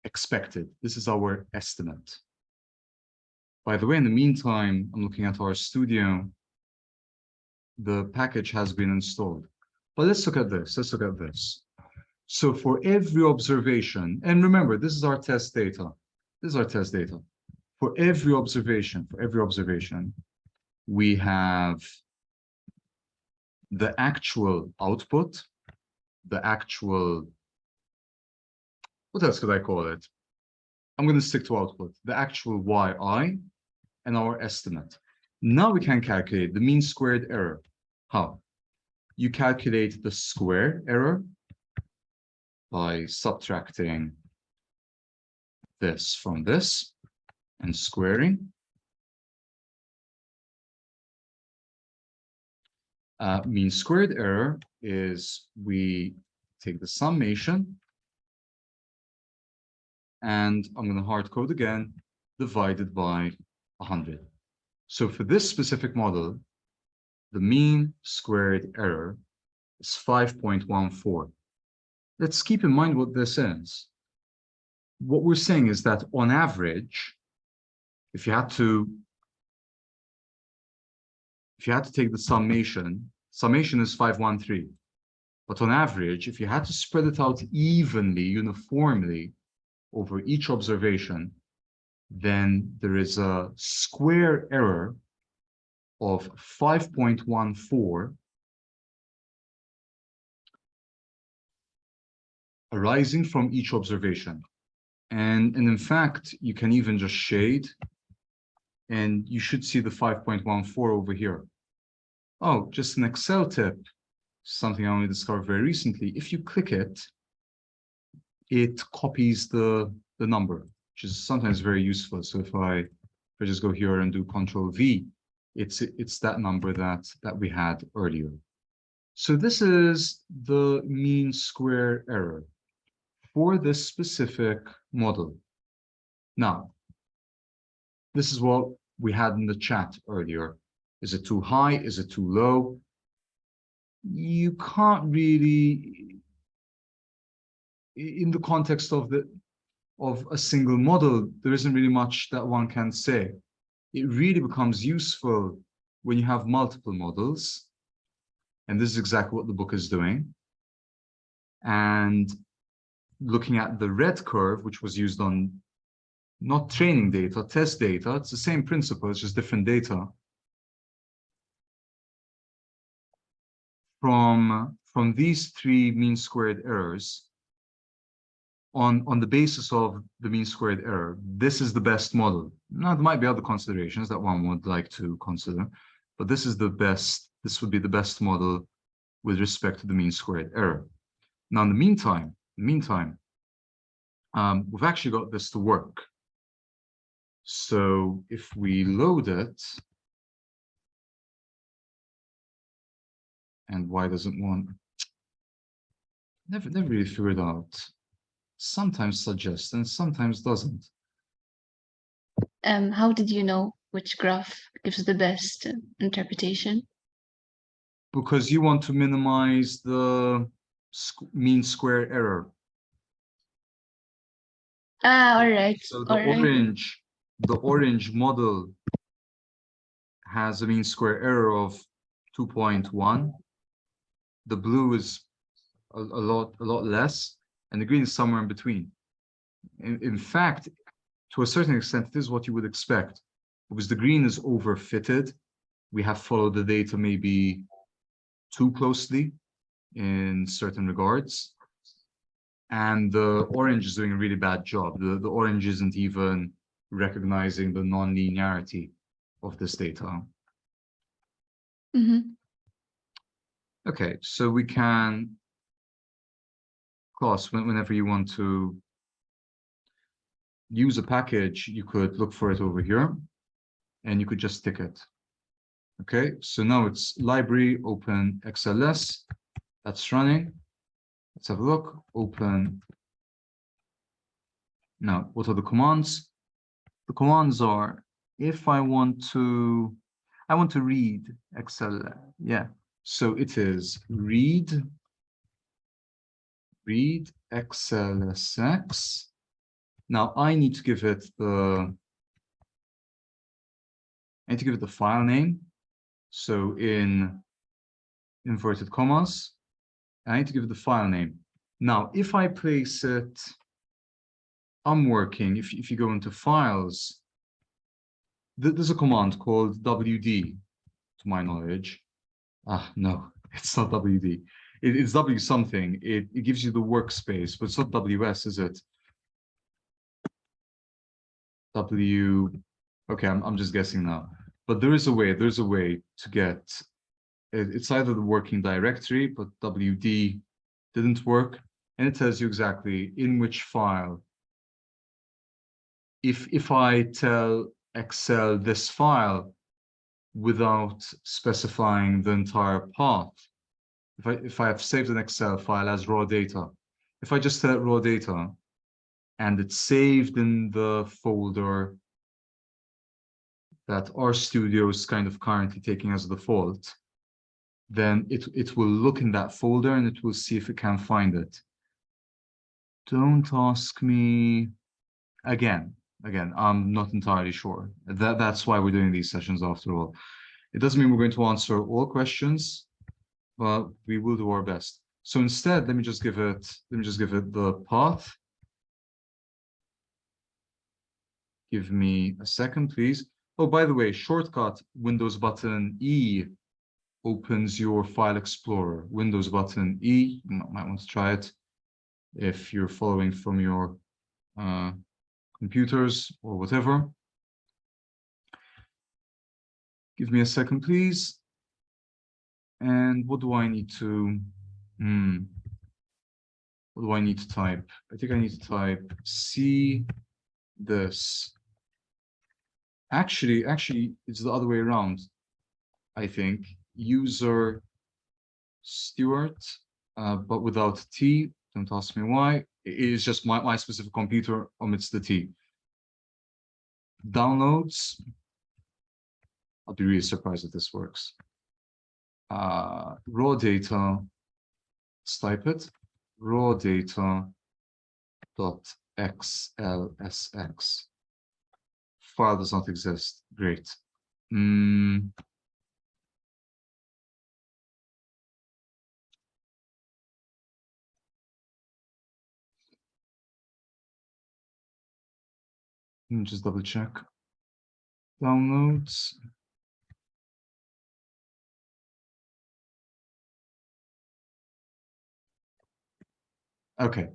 Speaker 1: expected. This is our estimate. By the way, in the meantime, I'm looking at our studio. The package has been installed. But let's look at this. Let's look at this. So for every observation, and remember, this is our test data. This is our test data. For every observation, we have the actual output, the actual, what else could I call it? I'm going to stick to output, the actual yi, and our estimate. Now we can calculate the mean squared error. How? You calculate the square error by subtracting this from this and squaring. Mean squared error is we take the summation, and I'm going to hard code again, divided by 100. So for this specific model, the mean squared error is 5.14. Let's keep in mind what this is. What we're saying is that on average, if you had to take the summation is 513. But on average, if you had to spread it out evenly, uniformly over each observation, then there is a square error of 5.14 arising from each observation. And in fact, you can even just shade, and you should see the 5.14 over here. Oh, just an Excel tip, something I only discovered very recently. If you click it, it copies the number, which is sometimes very useful. So if I just go here and do Control V, it's that number that we had earlier. So this is the mean square error for this specific model. Now, this is what we had in the chat earlier. Is it too high? Is it too low? You can't really, in the context of a single model, there isn't really much that one can say. It really becomes useful when you have multiple models, and this is exactly what the book is doing. And looking at the red curve, which was used on not training data, test data, it's the same principle, it's just different data. From these three mean squared errors, on the basis of the mean squared error, this is the best model. Now, there might be other considerations that one would like to consider, but this is the best, this would be the best model with respect to the mean squared error. Now, in the meantime, we've actually got this to work. So if we load it, and why doesn't one? Never really figured out. Sometimes suggests and sometimes doesn't.
Speaker 2: How did you know which graph gives the best interpretation?
Speaker 1: Because you want to minimize the mean square error.
Speaker 2: All right.
Speaker 1: So
Speaker 2: All right.
Speaker 1: the orange model has a mean square error of 2.1. The blue is a lot less, and the green is somewhere in between. In fact, to a certain extent, this is what you would expect, because the green is overfitted. We have followed the data maybe too closely in certain regards. And the orange is doing a really bad job. The orange isn't even recognizing the non-linearity of this data.
Speaker 2: Mm-hmm.
Speaker 1: Okay, so we can class whenever you want to use a package, you could look for it over here and you could just tick it. Okay, so now it's library, open XLS, that's running. Let's have a look, open. Now, what are the commands? The commands are, if I want to read Excel, yeah. So it is read XLSX. Now I need to give it the file name. So in inverted commas, I need to give it the file name. Now, if I place it, I'm working, if you go into files, there's a command called WD, to my knowledge. Ah, no, it's not WD. It's W something. It gives you the workspace, but it's not WS, is it? W. Okay, I'm just guessing now. But there's a way to get it's either the working directory, but WD didn't work, and it tells you exactly in which file. If I tell Excel this file without specifying the entire path, if I have saved an Excel file as raw data, if I just tell it raw data and it's saved in the folder that RStudio is kind of currently taking as a default, then it will look in that folder and it will see if it can find it. Don't ask me again, I'm not entirely sure. That's why we're doing these sessions after all. It doesn't mean we're going to answer all questions, but we will do our best. So instead, let me just give it the path. Give me a second, please. Oh, by the way, shortcut Windows button E opens your file explorer. Windows button E, you might want to try it if you're following from your computers or whatever. Give me a second, please. And what do I need to, what do I need to type? I think I need to type C this. Actually, it's the other way around. I think user Stewart, but without T. Don't ask me why. It is just my specific computer omits the T. Downloads. I'll be really surprised if this works. Raw data. Let's type it. Raw data dot XLSX. File does not exist. Great. Let me just double check. Downloads. Okay.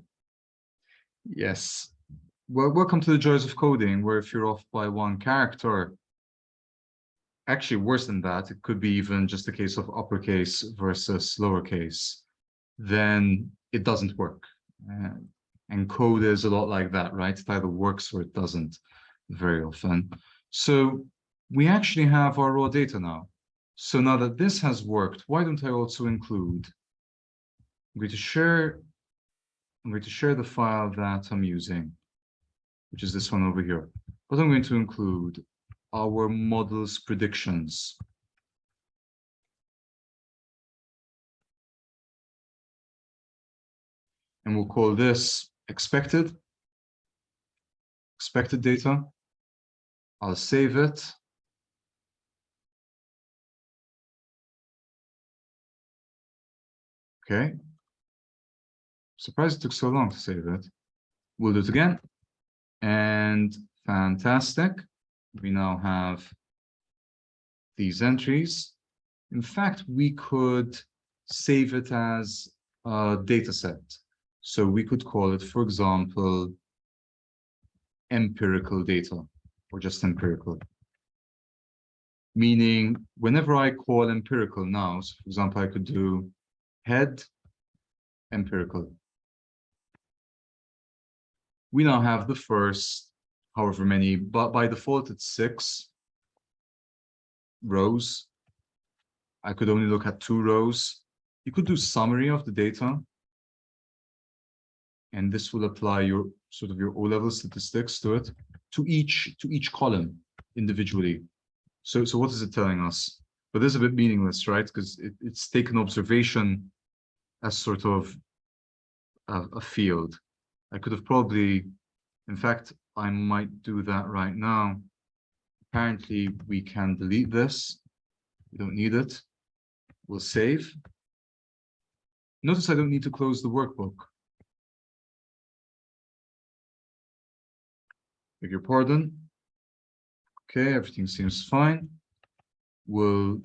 Speaker 1: Yes. Well, welcome to the joys of coding, where if you're off by one character, actually worse than that, it could be even just a case of uppercase versus lowercase, then it doesn't work. And code is a lot like that, right? It either works or it doesn't very often. So we actually have our raw data now. So now that this has worked, why don't I also include, I'm going to share the file that I'm using, which is this one over here. But I'm going to include our model's predictions. And we'll call this expected. expected data. I'll save it. Okay. Surprised it took so long to save it. We'll do it again. And fantastic. We now have these entries. In fact, we could save it as a data set. So we could call it, for example, empirical data, or just empirical. Meaning, whenever I call empirical now, so for example, I could do head empirical. We now have the first, however many, but by default, it's 6 rows. I could only look at 2 rows. You could do summary of the data. And this will apply your sort of your O-level statistics to it, to each column individually. So what is it telling us? But this is a bit meaningless, right? Because it's taken observation as sort of a field. I could have probably, in fact, I might do that right now. Apparently, we can delete this. We don't need it. We'll save. Notice I don't need to close the workbook. Beg your pardon. Okay, everything seems fine. We'll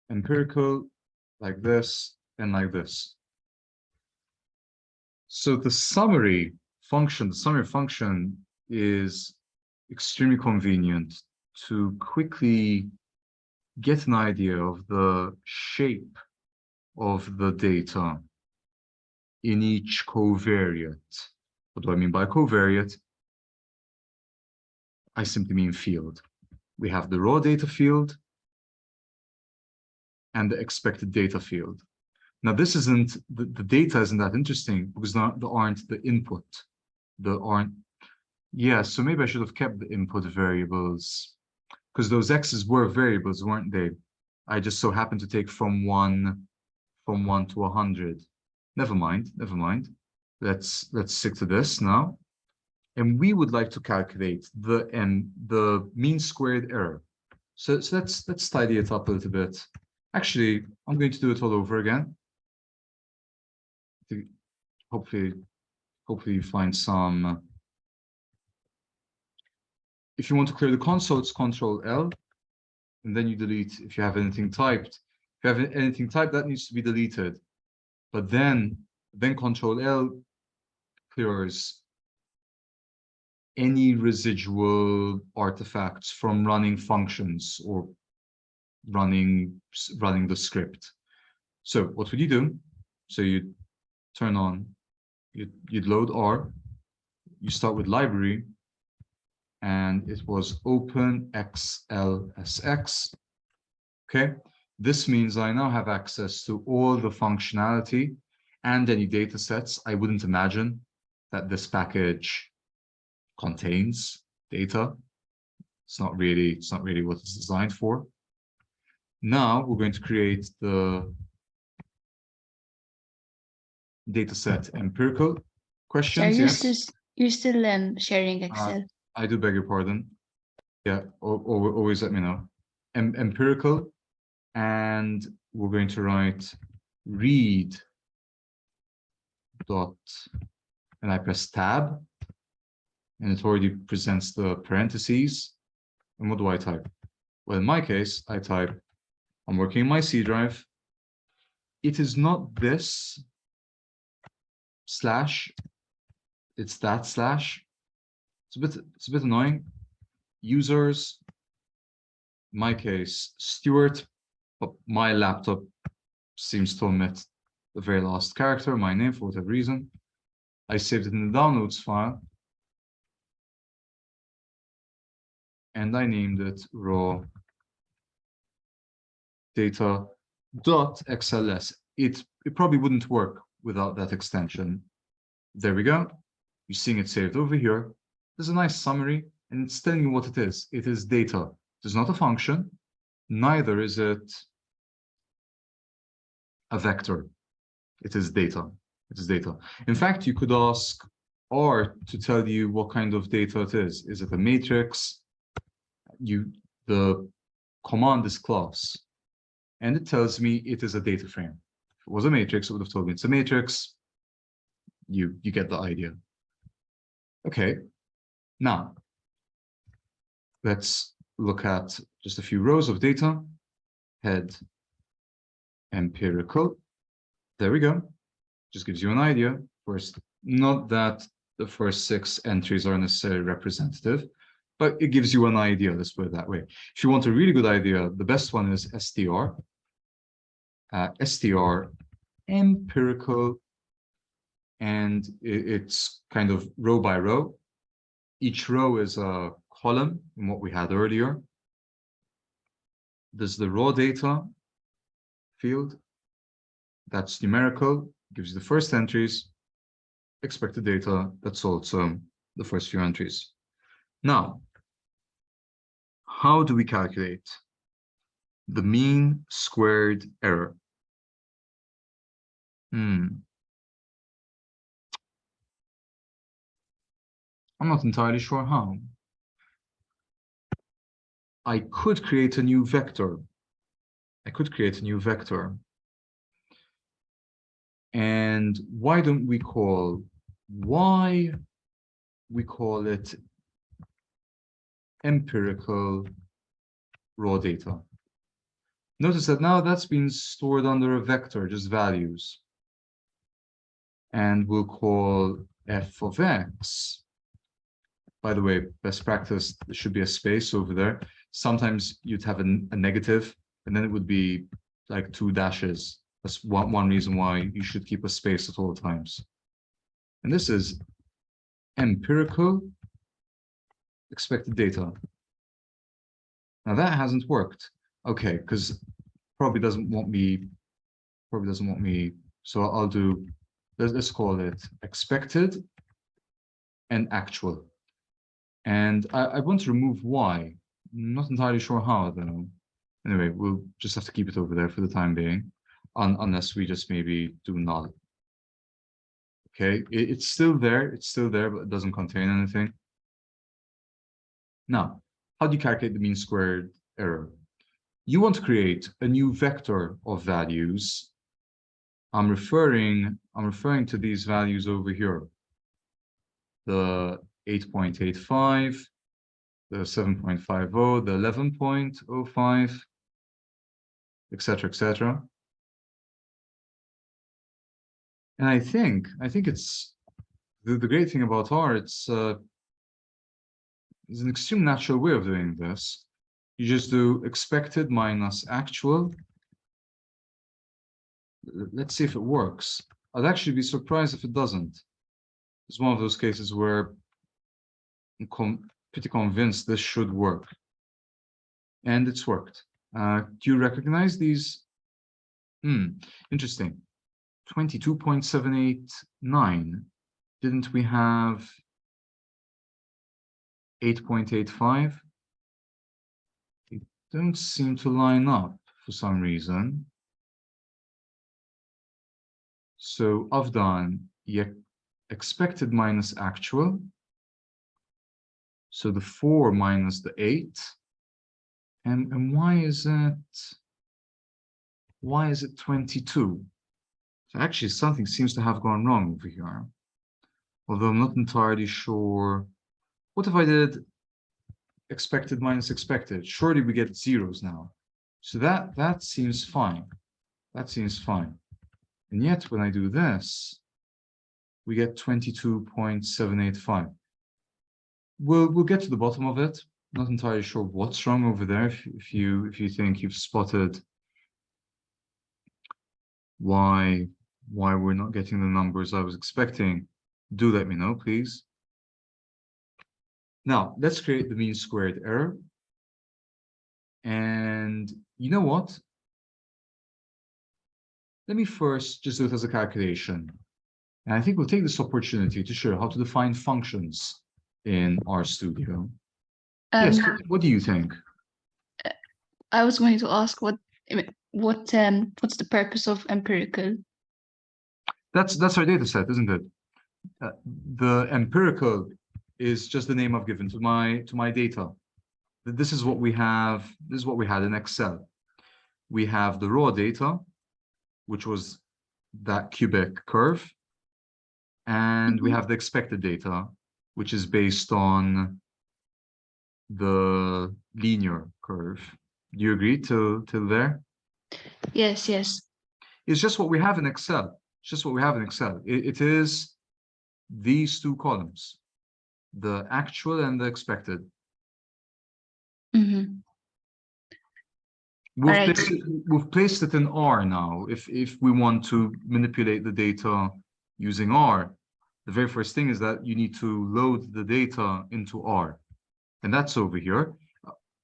Speaker 1: empirical like this and like this. So the summary function is extremely convenient to quickly get an idea of the shape of the data in each covariate. What do I mean by covariate? I simply mean field. We have the raw data field and the expected data field. Now, this isn't, the data isn't that interesting because there aren't the input. Yeah, so maybe I should have kept the input variables because those X's were variables, weren't they? I just so happened to take from 1 to 100. Never mind. Let's stick to this now. And we would like to calculate the mean squared error. So let's tidy it up a little bit. Actually, I'm going to do it all over again. Hopefully you find some. If you want to clear the console, it's Control L, and then you delete if you have anything typed. If you have anything typed, that needs to be deleted. But then Control L clears any residual artifacts from running functions or running the script. So what would you do? So you turn on, you'd load R, you start with library, and it was open XLSX. Okay, this means I now have access to all the functionality and any data sets. I wouldn't imagine that this package contains data. It's not really what it's designed for. Now we're going to create the data set empirical questions.
Speaker 2: So you're still sharing Excel.
Speaker 1: I do beg your pardon. Yeah, always let me know. Empirical, and we're going to write read dot, and I press tab, and it already presents the parentheses. And what do I type? Well, in my case, I type, I'm working in my C drive. It is not this slash, it's that slash. It's a bit annoying. Users, in my case, Stuart, but my laptop seems to omit the very last character, my name, for whatever reason. I saved it in the downloads file. And I named it raw data.xls. It probably wouldn't work without that extension. There we go. You're seeing it saved over here. There's a nice summary, and it's telling you what it is. It is data. It is not a function. Neither is it a vector. It is data. It is data. In fact, you could ask R to tell you what kind of data it is. Is it a matrix? The command is class, and it tells me it is a data frame. If it was a matrix, it would have told me it's a matrix. You get the idea. Okay, now let's look at just a few rows of data. Head empirical. There we go. Just gives you an idea. First, not that the first 6 entries are necessarily representative, but it gives you an idea. Let's put it that way. If you want a really good idea, the best one is str. Str empirical, and it's kind of row by row. Each row is a column in what we had earlier. There's the raw data field. That's numerical, gives you the first entries. Expected data, that's also the first few entries. Now, how do we calculate the mean squared error? I'm not entirely sure how. I could create a new vector. And why don't we call it empirical raw data. Notice that now that's been stored under a vector, just values. And we'll call f of x. By the way, best practice, there should be a space over there. Sometimes you'd have a negative, and then it would be like 2 dashes. That's one reason why you should keep a space at all times. And this is empirical expected data. Now that hasn't worked. Okay, because probably doesn't want me. So I'll do, let's call it expected and actual. And I want to remove y. I'm not entirely sure how though. Anyway, we'll just have to keep it over there for the time being, unless we just maybe do null. Okay, it's still there, but it doesn't contain anything. Now, how do you calculate the mean squared error? You want to create a new vector of values. I'm referring to these values over here. The 8.85, the 7.50, the 11.05, etc., etc. And I think it's the great thing about R. It's an extreme natural way of doing this. You just do expected minus actual. Let's see if it works. I'd actually be surprised if it doesn't. It's one of those cases where I'm pretty convinced this should work. And it's worked. Do you recognize these? Interesting. 22.789. Didn't we have 8.85? They don't seem to line up for some reason. So I've done expected minus actual. So the 4 minus the 8. And why is it 22? So actually something seems to have gone wrong over here. Although I'm not entirely sure. What if I did expected minus expected? Surely we get zeros now. So that seems fine. That seems fine. And yet when I do this, we get 22.785. We'll get to the bottom of it. Not entirely sure what's wrong over there. If you think you've spotted why we're not getting the numbers I was expecting, do let me know, please. Now let's create the mean squared error. And you know what? Let me first just do it as a calculation. And I think we'll take this opportunity to show how to define functions in RStudio. Yes, what do you think?
Speaker 2: I was going to ask what's the purpose of empirical?
Speaker 1: That's our data set, isn't it? The empirical is just the name I've given to my data. This is what we have. This is what we had in Excel. We have the raw data, which was that cubic curve, and we have the expected data, which is based on the linear curve. Do you agree till there?
Speaker 2: Yes, yes.
Speaker 1: It's just what we have in Excel. It's just what we have in Excel. It is these two columns, the actual and the expected.
Speaker 2: Mm-hmm.
Speaker 1: We've
Speaker 2: Alright.
Speaker 1: placed it in R now. If we want to manipulate the data using R, the very first thing is that you need to load the data into R. And that's over here.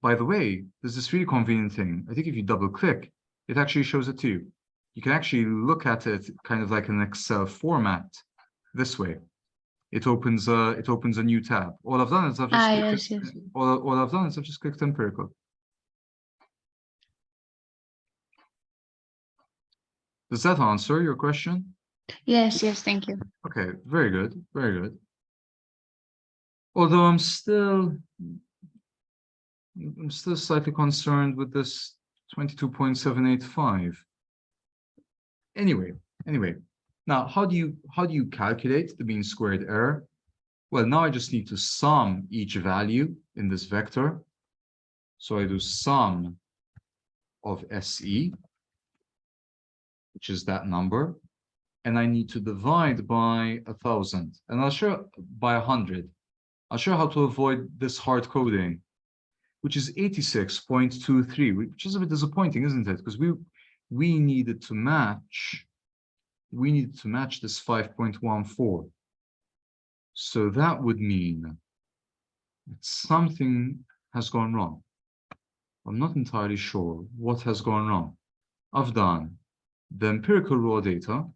Speaker 1: By the way, there's this really convenient thing. I think if you double click, it actually shows it to you. You can actually look at it kind of like an Excel format this way. It opens a new tab. All I've done is I've just clicked,
Speaker 2: Yes.
Speaker 1: all I've done is I've just clicked empirical. Does that answer your question?
Speaker 2: Yes, thank you.
Speaker 1: Okay, very good, very good. Although I'm still slightly concerned with this 22.785. Anyway, now how do you calculate the mean squared error? Well, now I just need to sum each value in this vector. So I do sum of SE, which is that number, and I need to divide by 1,000, and I'll show by 100. I'll show how to avoid this hard coding, which is 86.23, which is a bit disappointing, isn't it? Because we needed to match this 5.14. So that would mean that something has gone wrong. I'm not entirely sure what has gone wrong. I've done the empirical raw data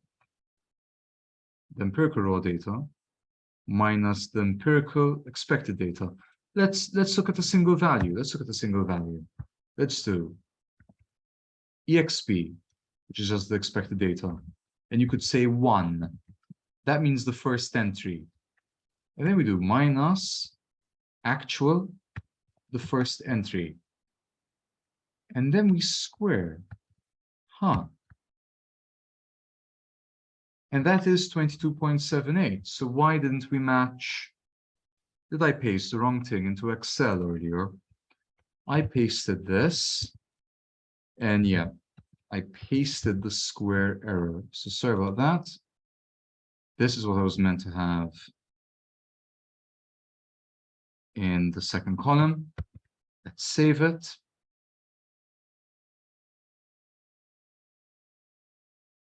Speaker 1: minus the empirical expected data. Let's look at a single value. Let's do EXP, which is just the expected data. And you could say 1. That means the first entry. And then we do minus actual, the first entry. And then we square. And that is 22.78. So why didn't we match? Did I paste the wrong thing into Excel earlier? I pasted this. And yeah, I pasted the square error. So sorry about that. This is what I was meant to have in the second column. Let's save it.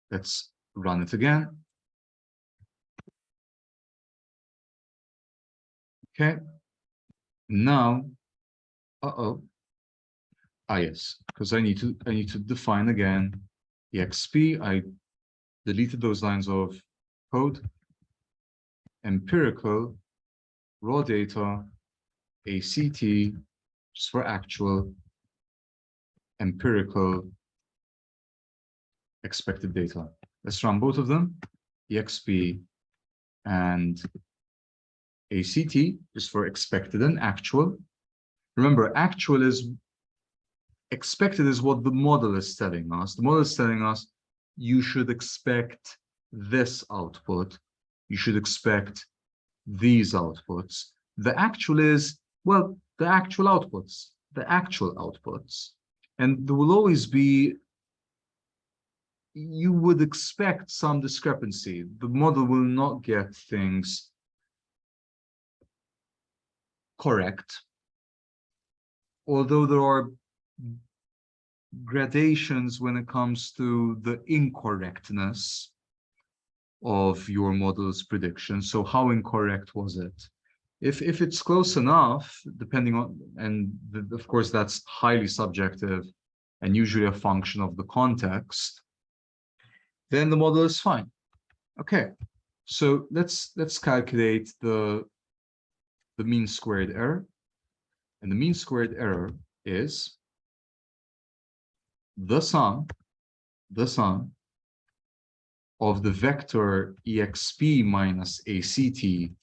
Speaker 1: Let's run it again. Okay. Now, yes, because I need to define again EXP. I deleted those lines of code. Empirical raw data, ACT, just for actual, empirical expected data. Let's run both of them, EXP and ACT, just for expected and actual. Remember, actual is expected is what the model is telling us. The model is telling us you should expect this output. You should expect these outputs. The actual is, well, the actual outputs. And there will always be, you would expect some discrepancy. The model will not get things correct, although there are gradations when it comes to the incorrectness of your model's prediction. So how incorrect was it? If it's close enough, depending on, and of course that's highly subjective and usually a function of the context, then the model is fine. Okay, so let's calculate the mean squared error. And the mean squared error is the sum of the vector exp minus act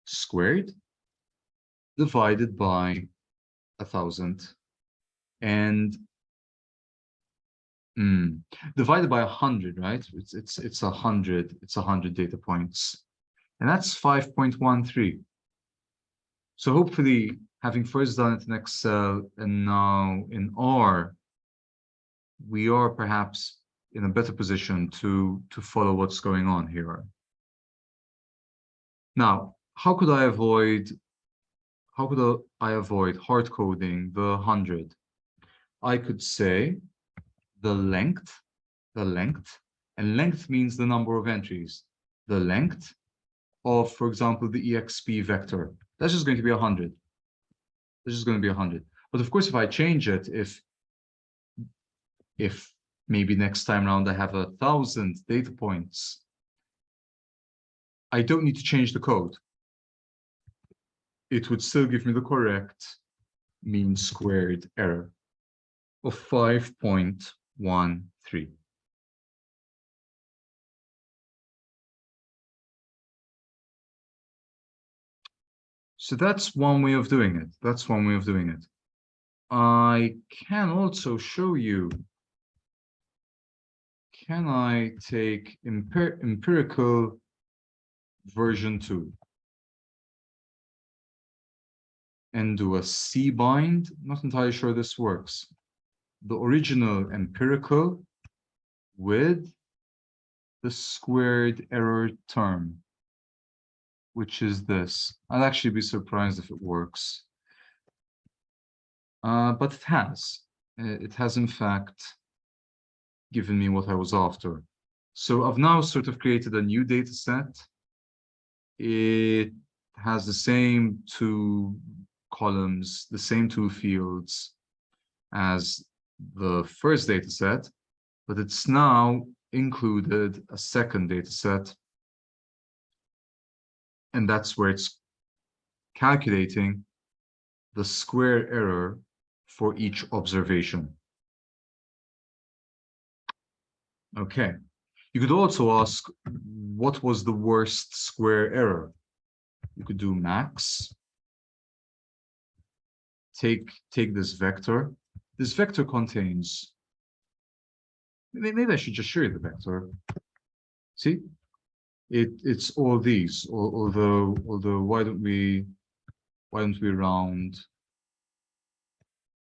Speaker 1: squared divided by 1,000 and divided by 100, right? It's 100. It's 100 data points, and that's 5.13. So hopefully, having first done it in Excel and now in R, we are perhaps in a better position to follow what's going on here. Now, how could I avoid hard coding the 100? I could say the length, and length means the number of entries. The length of, for example, the exp vector. That's just going to be 100. This is going to be 100. But of course, if I change it, if maybe next time around I have 1,000 data points, I don't need to change the code. It would still give me the correct mean squared error of 5.13. So that's one way of doing it. That's one way of doing it. I can also show you. Can I take empirical version 2 and do a C-bind? Not entirely sure this works. The original empirical with the squared error term, which is this. I'd actually be surprised if it works. But it has. It has, in fact, given me what I was after. So I've now sort of created a new data set. It has the same 2 columns, the same 2 fields as the first data set, but it's now included a second data set. And that's where it's calculating the square error for each observation. Okay. You could also ask, what was the worst square error? You could do max. Take this vector. This vector contains, maybe I should just show you the vector. See? It's all these, although why don't we round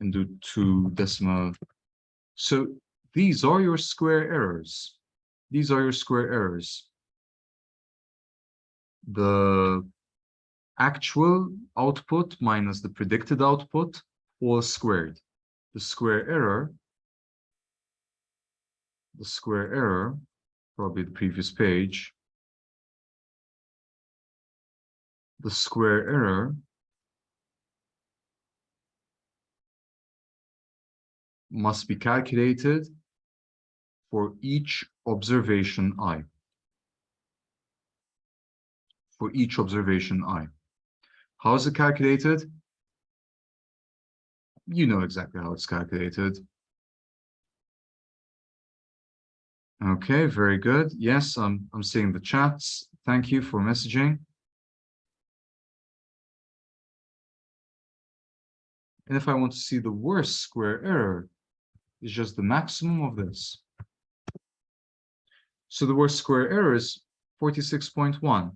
Speaker 1: and do 2 decimal? So these are your square errors. These are your square errors. The actual output minus the predicted output, all squared. The square error, probably the previous page. The square error must be calculated for each observation I. For each observation I. How is it calculated? You know exactly how it's calculated. Okay, very good. Yes, I'm seeing the chats. Thank you for messaging. And if I want to see the worst square error, it's just the maximum of this. So the worst square error is 46.1.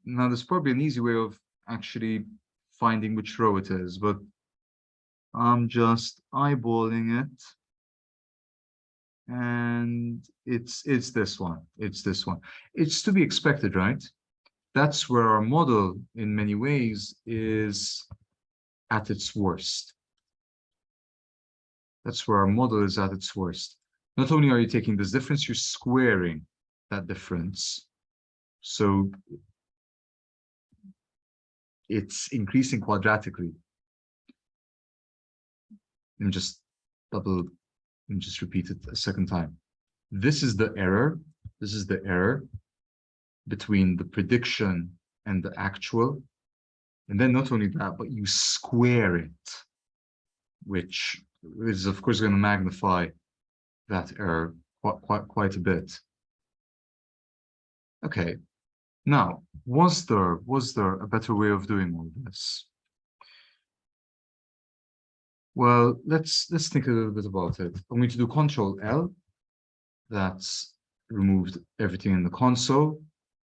Speaker 1: Now, there's probably an easy way of actually finding which row it is, but I'm just eyeballing it. And it's this one. It's this one. It's to be expected, right? That's where our model, in many ways, is at its worst. That's where our model is at its worst. Not only are you taking this difference, you're squaring that difference. So it's increasing quadratically. And just repeat it a second time. This is the error. This is the error between the prediction and the actual. And then not only that, but you square it, which is of course going to magnify that error. quite a bit. Okay. Now, was there a better way of doing all this? Well, let's think a little bit about it. I'm going to do Control L. That's removed everything in the console.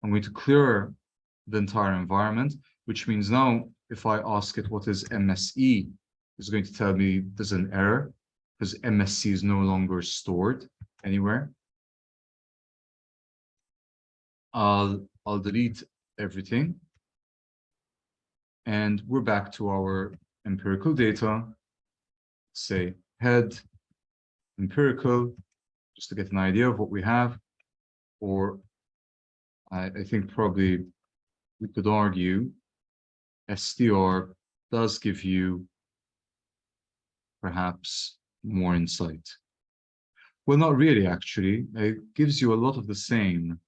Speaker 1: I'm going to clear the entire environment, which means now if I ask it what is MSE, it's going to tell me there's an error because MSE is no longer stored anywhere. I'll delete everything. And we're back to our empirical data. Say head empirical, just to get an idea of what we have. Or I think probably we could argue STR does give you perhaps more insight. Well, not really, actually. It gives you a lot of the same.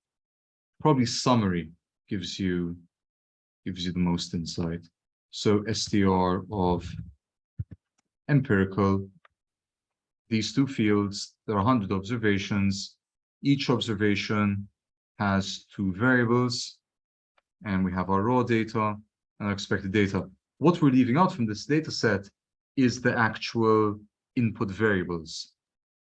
Speaker 1: Probably summary gives you the most insight. So STR of empirical, these two fields, there are 100 observations. Each observation has two variables, and we have our raw data and our expected data. What we're leaving out from this data set is the actual input variables.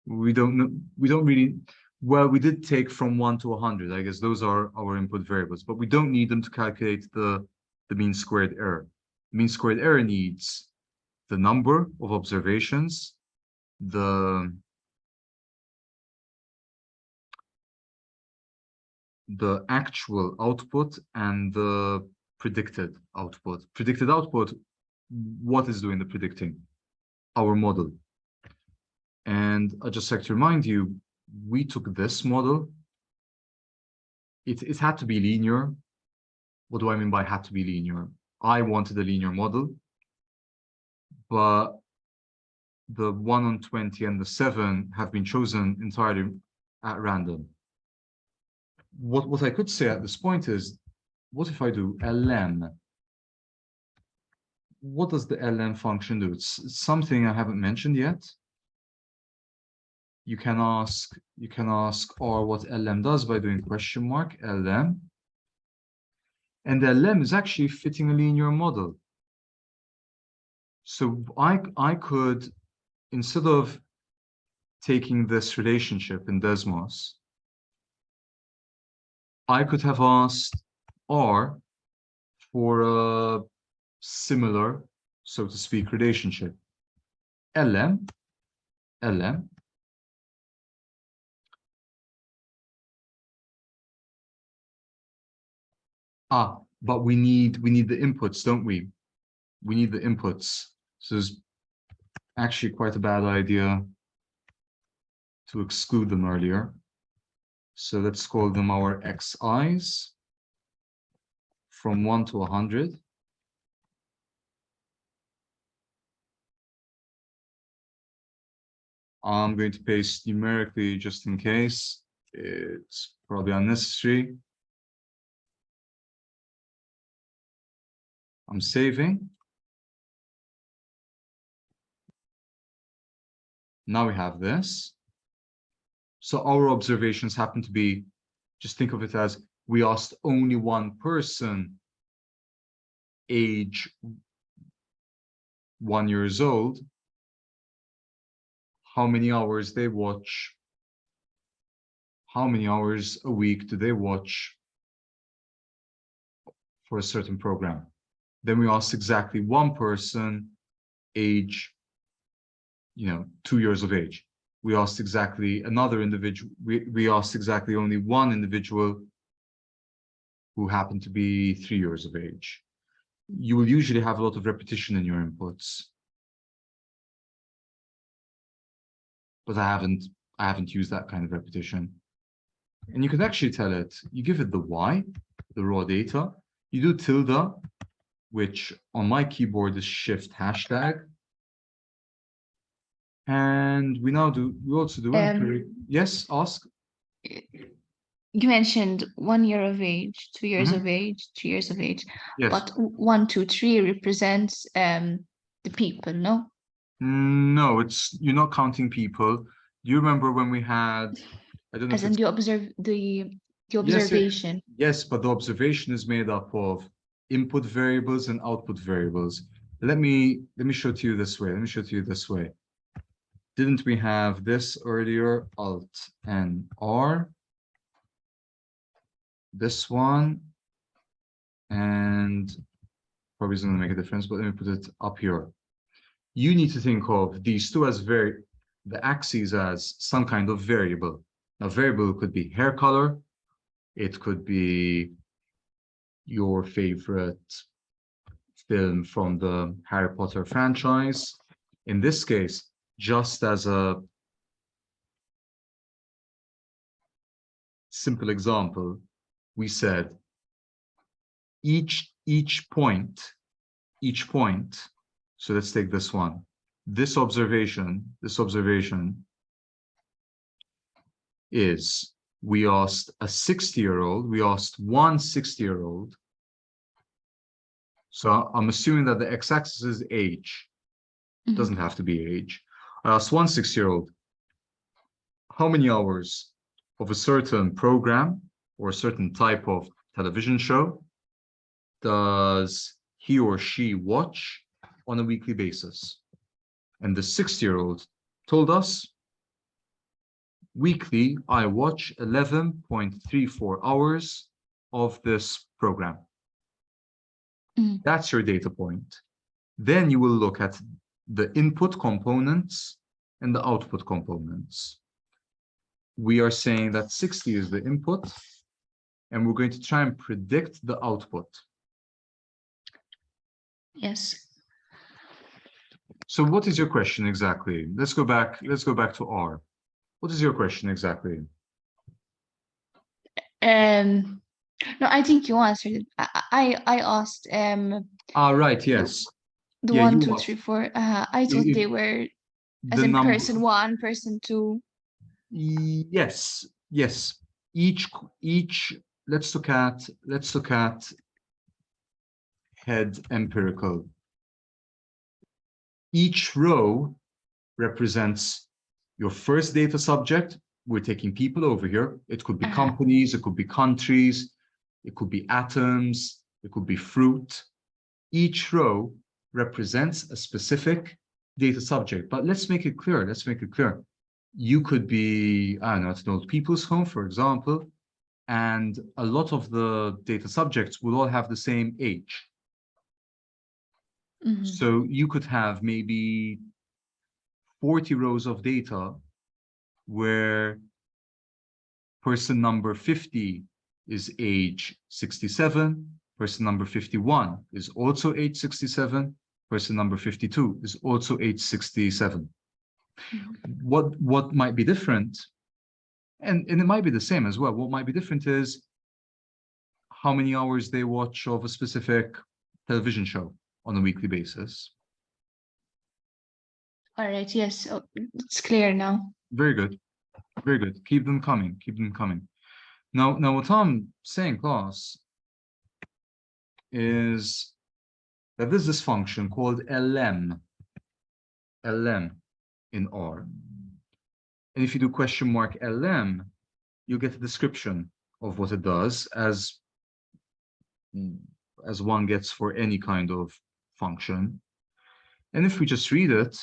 Speaker 1: We don't really, well, we did take from 1 to 100. I guess those are our input variables, but we don't need them to calculate the mean squared error. The mean squared error needs the number of observations, the actual output, and the predicted output. Predicted output, what is doing the predicting? Our model. And I just like to remind you, we took this model. It had to be linear. What do I mean by had to be linear? I wanted a linear model, but the 1 on 20 and the 7 have been chosen entirely at random. What I could say at this point is, what if I do ln? What does the ln function do? It's something I haven't mentioned yet. You can ask R what lm does by doing question mark lm. And lm is actually fitting a linear model. So I could, instead of taking this relationship in Desmos, I could have asked R for a similar, so to speak, relationship. lm. But we need the inputs, don't we? We need the inputs. So it's actually quite a bad idea to exclude them earlier. So let's call them our xi's from 1 to 100. I'm going to paste numerically just in case. It's probably unnecessary. I'm saving. Now we have this. So our observations happen to be, just think of it as, we asked only one person, age 1 year old, how many hours they watch, how many hours a week do they watch for a certain program. Then we asked exactly one person, age, 2 years of age. We asked exactly another individual, we asked exactly only one individual who happened to be 3 years of age. You will usually have a lot of repetition in your inputs. But I haven't used that kind of repetition. And you can actually tell it, you give it the Y, the raw data, you do tilde, which on my keyboard is shift hashtag. And we also do yes, ask.
Speaker 2: You mentioned 1 year of age, 2 years of age, 3 years of age.
Speaker 1: Yes.
Speaker 2: But 1, 2, 3 represents the people, no?
Speaker 1: No, you're not counting people. Do you remember when we had I don't know
Speaker 2: As
Speaker 1: if
Speaker 2: in
Speaker 1: it's
Speaker 2: you observe the
Speaker 1: Yes,
Speaker 2: observation.
Speaker 1: yes, but the observation is made up of input variables and output variables. Let me show it to you this way. Let me show it to you this way. Didn't we have this earlier? Alt and R. This one. And probably isn't going to make a difference, but let me put it up here. You need to think of these two as the axes as some kind of variable. Now, variable could be hair color. It could be your favorite film from the Harry Potter franchise. In this case, just as a simple example, we said each point, so let's take this one. This observation is, we asked a 60-year-old, we asked one 60-year-old. So I'm assuming that the x-axis is age.
Speaker 2: Mhm.
Speaker 1: Doesn't have to be age. I asked one 6-year-old, how many hours of a certain program or a certain type of television show does he or she watch on a weekly basis? And the 60-year-old told us, weekly, I watch 11.34 hours of this program.
Speaker 2: Mhm.
Speaker 1: That's your data point. Then you will look at the input components and the output components. We are saying that 60 is the input, and we're going to try and predict the output.
Speaker 2: Yes.
Speaker 1: So what is your question exactly? Let's go back to R. What is your question exactly?
Speaker 2: No, I think you answered it. I asked
Speaker 1: Right, yes.
Speaker 2: the
Speaker 1: Yeah,
Speaker 2: 1,
Speaker 1: you
Speaker 2: 2,
Speaker 1: asked.
Speaker 2: 3, 4. I thought they were as
Speaker 1: The
Speaker 2: in
Speaker 1: number,
Speaker 2: person 1, person 2.
Speaker 1: yes, yes. Each, let's look at head empirical. Each row represents your first data subject. We're taking people over here. It could be companies, it could be countries, it could be atoms, it could be fruit. Each row represents a specific data subject. But let's make it clear. You could be, I don't know, at an old people's home, for example, and a lot of the data subjects will all have the same age.
Speaker 2: Mhm.
Speaker 1: So you could have maybe 40 rows of data where person number 50 is age 67, person number 51 is also age 67, person number 52 is also age 67. What might be different, and it might be the same as well, what might be different is how many hours they watch of a specific television show on a weekly basis.
Speaker 2: All right. Yes. Oh, it's clear now.
Speaker 1: Very good. Very good. Keep them coming. Now what I'm saying, class, is that there's this function called lm in R. And if you do question mark lm, you get a description of what it does as one gets for any kind of function. And if we just read it,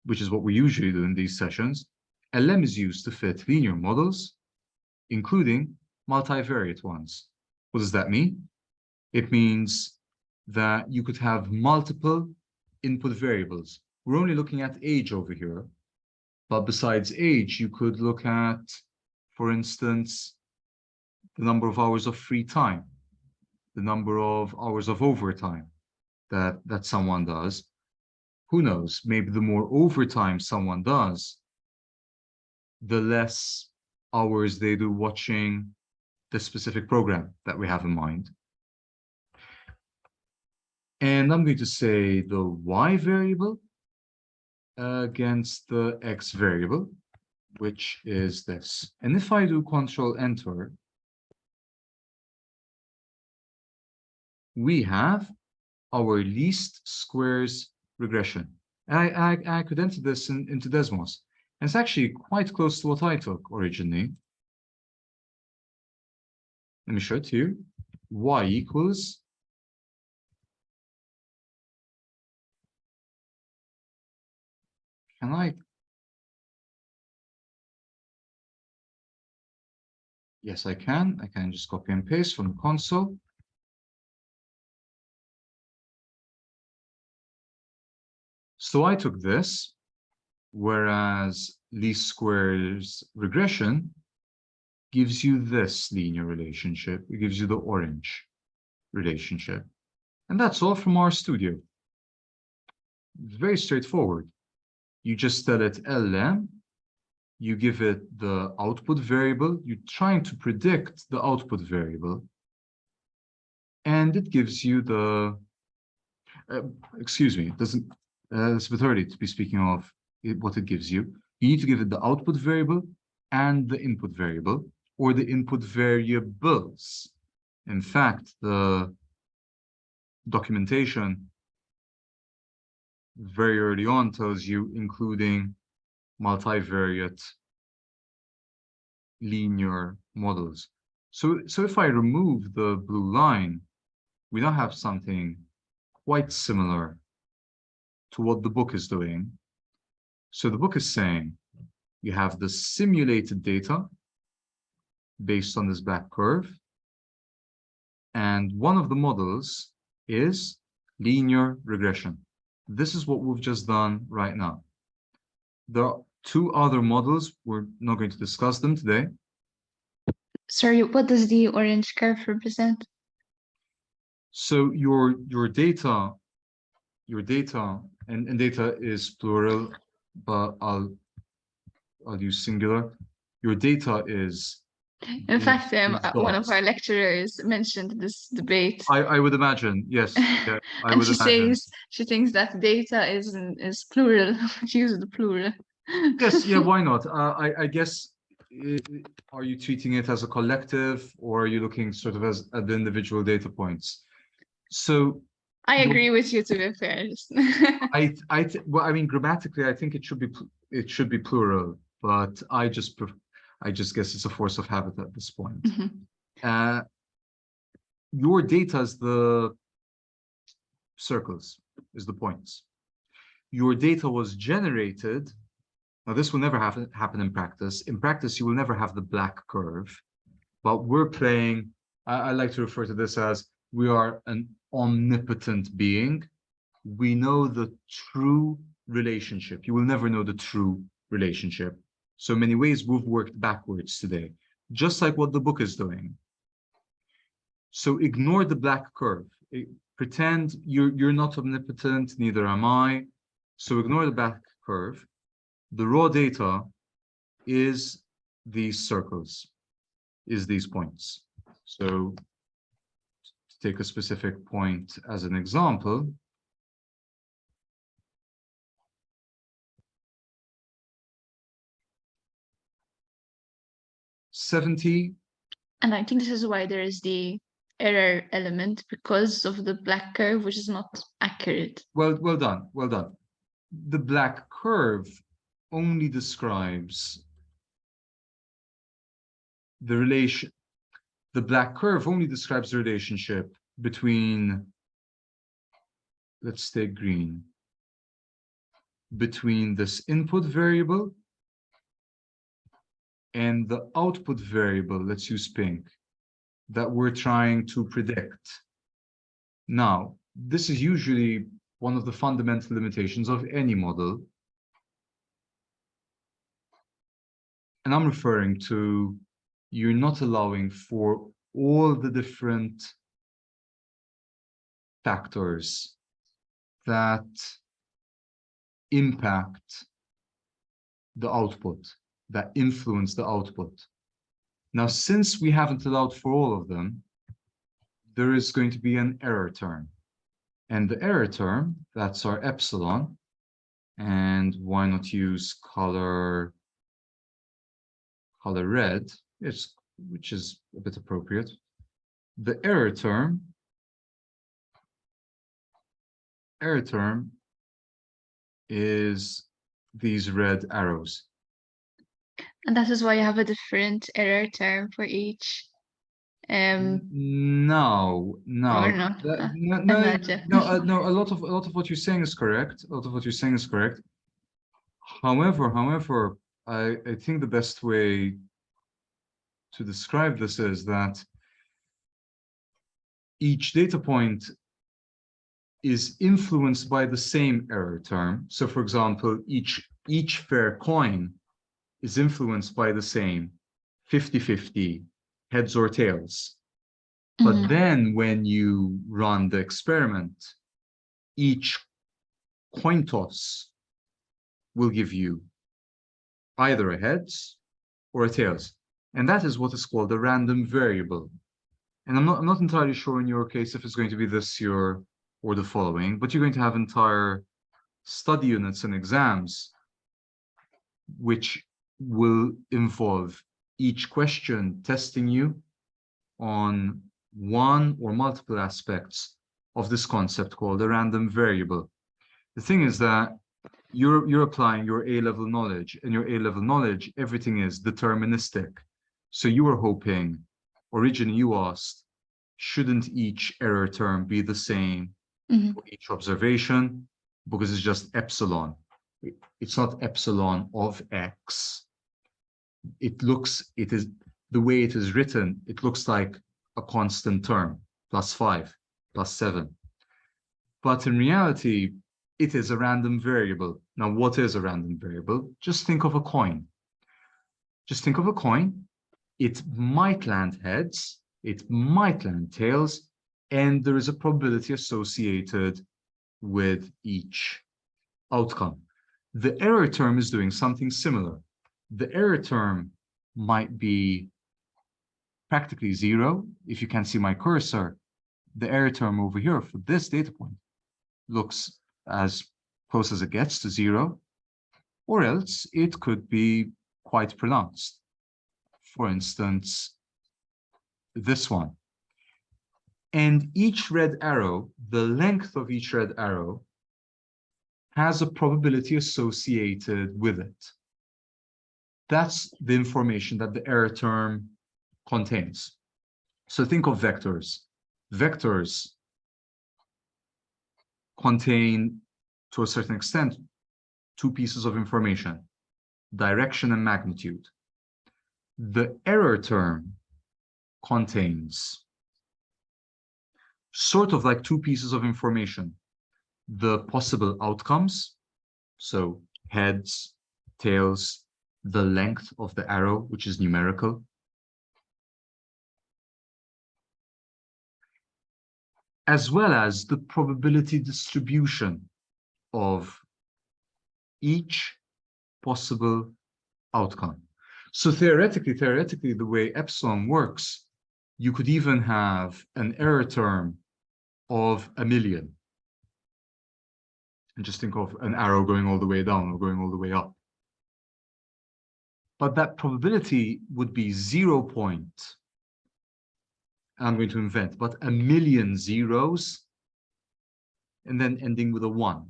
Speaker 1: which is what we usually do in these sessions, lm is used to fit linear models, including multivariate ones. What does that mean? It means that you could have multiple input variables. We're only looking at age over here, but besides age, you could look at, for instance, the number of hours of free time, the number of hours of overtime that someone does. Who knows? Maybe the more overtime someone does, the less hours they do watching the specific program that we have in mind. And I'm going to say the y variable against the x variable, which is this. And if I do Control Enter, we have our least squares regression. I could enter this into Desmos. It's actually quite close to what I took originally. Let me show it to you. Y equals can I? Yes, I can. I can just copy and paste from the console. So I took this, whereas least squares regression gives you this linear relationship. It gives you the orange relationship. And that's all from RStudio. It's very straightforward. You just tell it LM, you give it the output variable, you're trying to predict the output variable, and it gives you the, excuse me, it doesn't, it's a bit early to be speaking of what it gives you. You need to give it the output variable and the input variable, or the input variables. In fact, the documentation very early on tells you including multivariate linear models. So if I remove the blue line, we now have something quite similar to what the book is doing. So the book is saying you have the simulated data based on this black curve, and one of the models is linear regression. This is what we've just done right now. There are two other models. We're not going to discuss them today.
Speaker 2: Sorry, what does the orange curve represent?
Speaker 1: So your data, and data is plural, but I'll use singular. Your data is.
Speaker 2: In fact,
Speaker 1: these
Speaker 2: one of
Speaker 1: dots.
Speaker 2: our lecturers mentioned this debate.
Speaker 1: I would imagine, yes. Yeah, I
Speaker 2: And
Speaker 1: would
Speaker 2: she
Speaker 1: imagine.
Speaker 2: says she thinks that data is plural. She uses the plural.
Speaker 1: Yes, yeah, why not? I guess, are you treating it as a collective, or are you looking sort of as at the individual data points? So
Speaker 2: I agree with you, to be fair.
Speaker 1: well, I mean, grammatically, I think it should be plural, but I just guess it's a force of habit at this point.
Speaker 2: Mhm.
Speaker 1: Your data is the circles, is the points. Your data was generated. Now, this will never happen in practice. In practice, you will never have the black curve, but we're playing, I like to refer to this as we are an omnipotent being. We know the true relationship. You will never know the true relationship. So in many ways, we've worked backwards today, just like what the book is doing. So ignore the black curve. Pretend you're not omnipotent, neither am I. So ignore the black curve. The raw data is these circles, is these points. So to take a specific point as an example, $70.
Speaker 2: And I think this is why there is the error element, because of the black curve, which is not accurate.
Speaker 1: Well done, well done. The black curve only describes the relation. The black curve only describes the relationship between, let's take green, between this input variable and the output variable, let's use pink, that we're trying to predict. Now, this is usually one of the fundamental limitations of any model. And I'm referring to you're not allowing for all the different factors that impact the output, that influence the output. Now, since we haven't allowed for all of them, there is going to be an error term. And the error term, that's our epsilon. And why not use color red, which is a bit appropriate. The error term is these red arrows.
Speaker 2: And that is why you have a different error term for each.
Speaker 1: No,
Speaker 2: Or
Speaker 1: no,
Speaker 2: not.
Speaker 1: no,
Speaker 2: Imagine.
Speaker 1: no. A lot of what you're saying is correct. A lot of what you're saying is correct. However, I think the best way to describe this is that each data point is influenced by the same error term. So, for example, each fair coin is influenced by the same 50-50 heads or tails. But
Speaker 2: Mhm.
Speaker 1: then when you run the experiment, each coin toss will give you either a heads or a tails. And that is what is called a random variable. And I'm not entirely sure in your case if it's going to be this year or the following, but you're going to have entire study units and exams which will involve each question testing you on one or multiple aspects of this concept called a random variable. The thing is that you're applying your A-level knowledge, and your A-level knowledge, everything is deterministic. So you were hoping, originally you asked, shouldn't each error term be the same
Speaker 2: Mhm.
Speaker 1: for each observation? Because it's just epsilon. It's not epsilon of X. It is the way it is written, it looks like a constant term, +5, +7. But in reality, it is a random variable. Now, what is a random variable? Just think of a coin. Just think of a coin. It might land heads, it might land tails, and there is a probability associated with each outcome. The error term is doing something similar. The error term might be practically zero. If you can see my cursor, the error term over here for this data point looks as close as it gets to zero, or else it could be quite pronounced. For instance, this one. And each red arrow, the length of each red arrow, has a probability associated with it. That's the information that the error term contains. So think of vectors. Vectors contain, to a certain extent, two pieces of information, direction and magnitude. The error term contains sort of like two pieces of information, the possible outcomes, so heads, tails, the length of the arrow, which is numerical, as well as the probability distribution of each possible outcome. So theoretically, the way epsilon works, you could even have an error term of 1,000,000. And just think of an arrow going all the way down or going all the way up. But that probability would be 0 point. I'm going to invent, but 1,000,000 zeros, and then ending with a 1.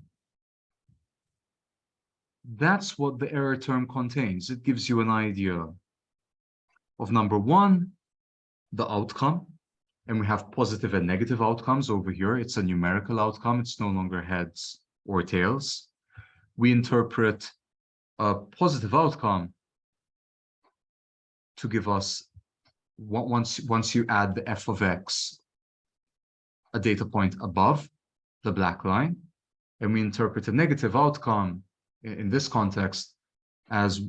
Speaker 1: That's what the error term contains. It gives you an idea of number one, the outcome. And we have positive and negative outcomes over here. It's a numerical outcome. It's no longer heads or tails. We interpret a positive outcome to give us, once you add the f of x, a data point above the black line. And we interpret a negative outcome in this context as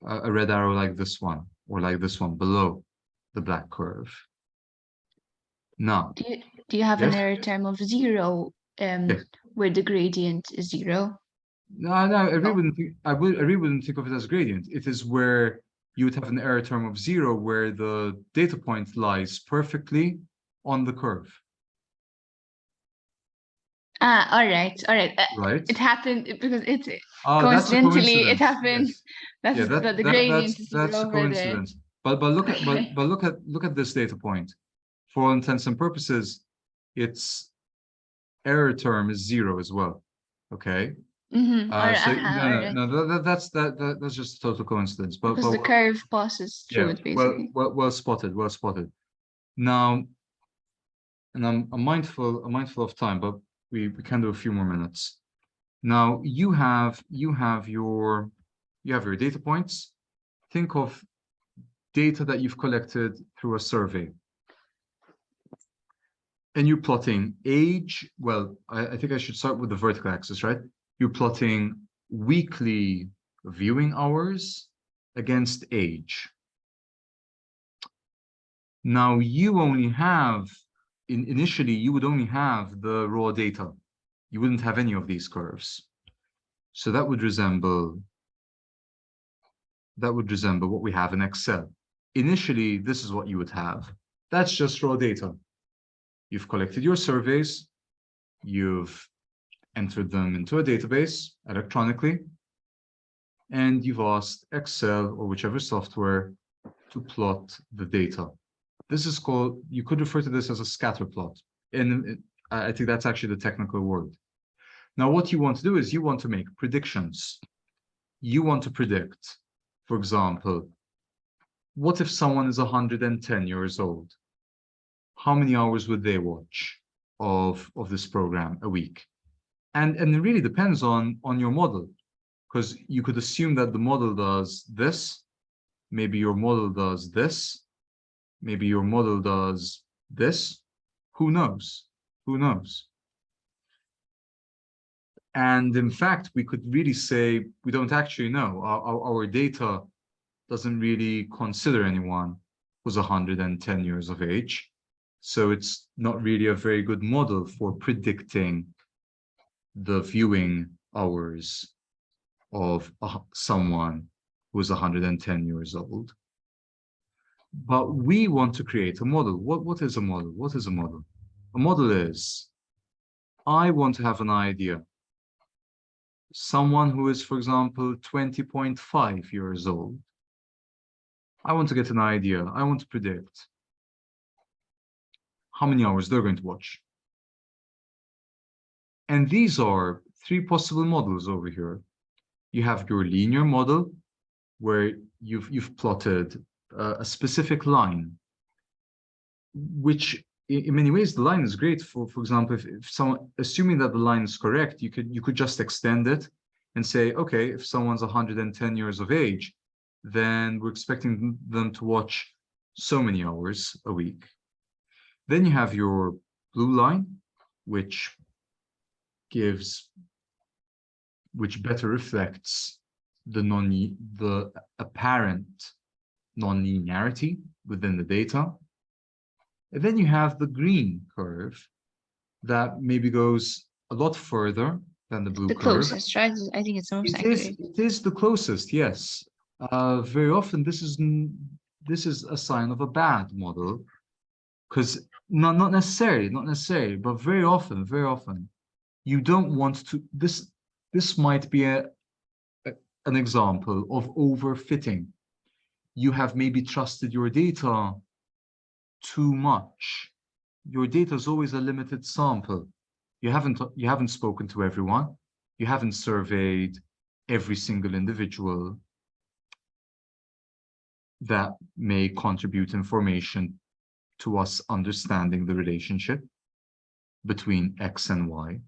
Speaker 1: a red arrow like this one, or like this one below the black curve. Now,
Speaker 2: Do you have an
Speaker 1: yes?
Speaker 2: error term of 0
Speaker 1: Yes.
Speaker 2: where the gradient is 0?
Speaker 1: No, I really wouldn't think, I really wouldn't think of it as gradient. It is where you would have an error term of 0 where the data point lies perfectly on the curve.
Speaker 2: All right.
Speaker 1: Right.
Speaker 2: It happened because it's
Speaker 1: That's a
Speaker 2: coincidentally it
Speaker 1: coincidence.
Speaker 2: happened.
Speaker 1: Yes.
Speaker 2: That's
Speaker 1: Yeah,
Speaker 2: the gradient is
Speaker 1: that's a
Speaker 2: 0 over there.
Speaker 1: coincidence. But look at
Speaker 2: Okay.
Speaker 1: but look at this data point. For all intents and purposes, its error term is 0 as well. Okay.
Speaker 2: Mm-hmm.
Speaker 1: So
Speaker 2: Alright.
Speaker 1: that's just a total coincidence. But
Speaker 2: Because the curve passes through
Speaker 1: yeah,
Speaker 2: it, basically.
Speaker 1: well spotted, well spotted. Now, and I'm mindful of time, but we can do a few more minutes. Now you have your data points. Think of data that you've collected through a survey. And you're plotting age. Well, I think I should start with the vertical axis, right? You're plotting weekly viewing hours against age. Now you only have, initially, you would only have the raw data. You wouldn't have any of these curves. So that would resemble what we have in Excel. Initially, this is what you would have. That's just raw data. You've collected your surveys, you've entered them into a database electronically, and you've asked Excel or whichever software to plot the data. This is called, you could refer to this as a scatter plot. And I think that's actually the technical word. Now, what you want to do is you want to make predictions. You want to predict, for example, what if someone is 110 years old? How many hours would they watch of this program a week? And it really depends on your model, because you could assume that the model does this, maybe your model does this, maybe your model does this. Who knows? Who knows? And in fact, we could really say we don't actually know. Our data doesn't really consider anyone who's 110 years of age. So it's not really a very good model for predicting the viewing hours of someone who's 110 years old. But we want to create a model. What is a model? What is a model? A model is, I want to have an idea. Someone who is, for example, 20.5 years old. I want to get an idea. I want to predict how many hours they're going to watch. And these are three possible models over here. You have your linear model, where you've plotted a specific line, which in many ways the line is great for example, if someone, assuming that the line is correct, you could just extend it and say, okay, if someone's 110 years of age, then we're expecting them to watch so many hours a week. Then you have your blue line, which better reflects the apparent non-linearity within the data. And then you have the green curve that maybe goes a lot further than the blue curve.
Speaker 2: The closest, right? I think it's the most accurate.
Speaker 1: It is the closest, yes. Very often this is a sign of a bad model, because not necessarily, but very often you don't want to. This might be an example of overfitting. You have maybe trusted your data too much. Your data is always a limited sample. You haven't spoken to everyone. You haven't surveyed every single individual that may contribute information to us understanding the relationship between X and Y.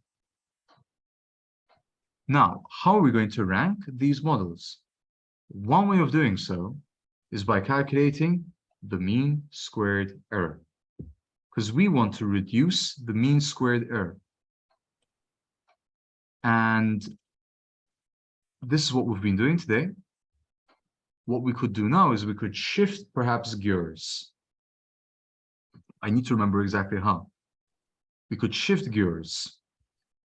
Speaker 1: Now, how are we going to rank these models? One way of doing so is by calculating the mean squared error, because we want to reduce the mean squared error. And this is what we've been doing today. What we could do now is we could shift perhaps gears. I need to remember exactly how. We could shift gears,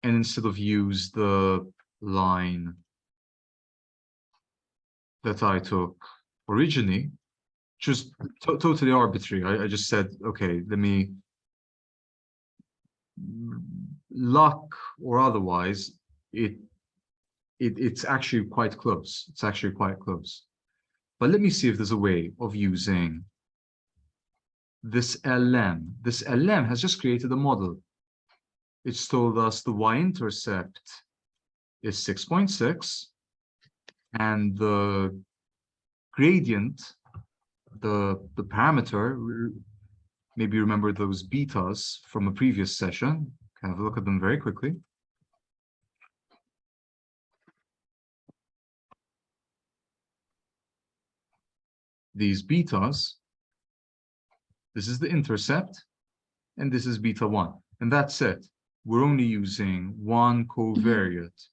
Speaker 1: and instead of use the line that I took originally, just totally arbitrary. I just said, okay, let me, luck or otherwise, it's actually quite close. It's actually quite close. But let me see if there's a way of using this LM. This LM has just created a model. It's told us the y-intercept is 6.6, and the gradient, the parameter, maybe remember those betas from a previous session. Can have a look at them very quickly. These betas, this is the intercept, and this is beta 1. And that's it. We're only using one covariate.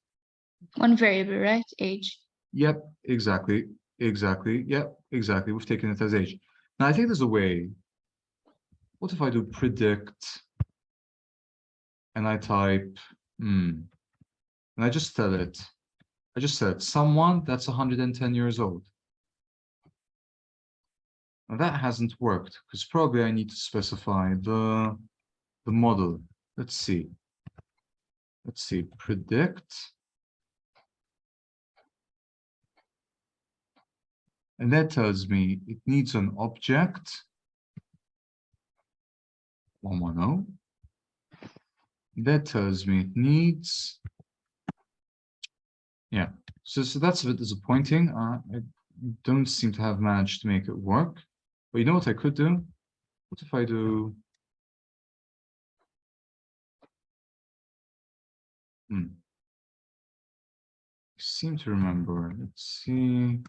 Speaker 2: One variable, right? Age.
Speaker 1: Yep, exactly. Exactly. Yep, exactly. We've taken it as age. Now, I think there's a way. What if I do predict and I type, and I just tell it, someone that's 110 years old. Now that hasn't worked because probably I need to specify the model. Let's see. Let's see, predict. And that tells me it needs an object. 110. That tells me it needs. Yeah, so that's a bit disappointing. I don't seem to have managed to make it work. But you know what I could do? What if I do? I seem to remember. Let's see.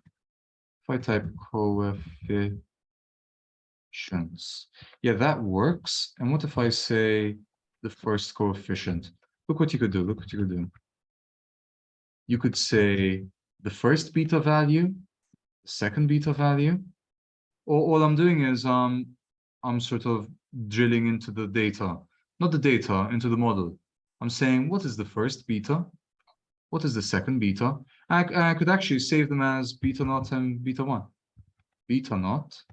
Speaker 1: If I type coefficients. Yeah, that works. And what if I say the first coefficient? Look what you could do. Look what you could do. You could say the first beta value, the second beta value. All I'm doing is I'm sort of drilling into the data, not the data, into the model. I'm saying, what is the first beta? What is the second beta? I could actually save them as beta naught and beta 1. Beta naught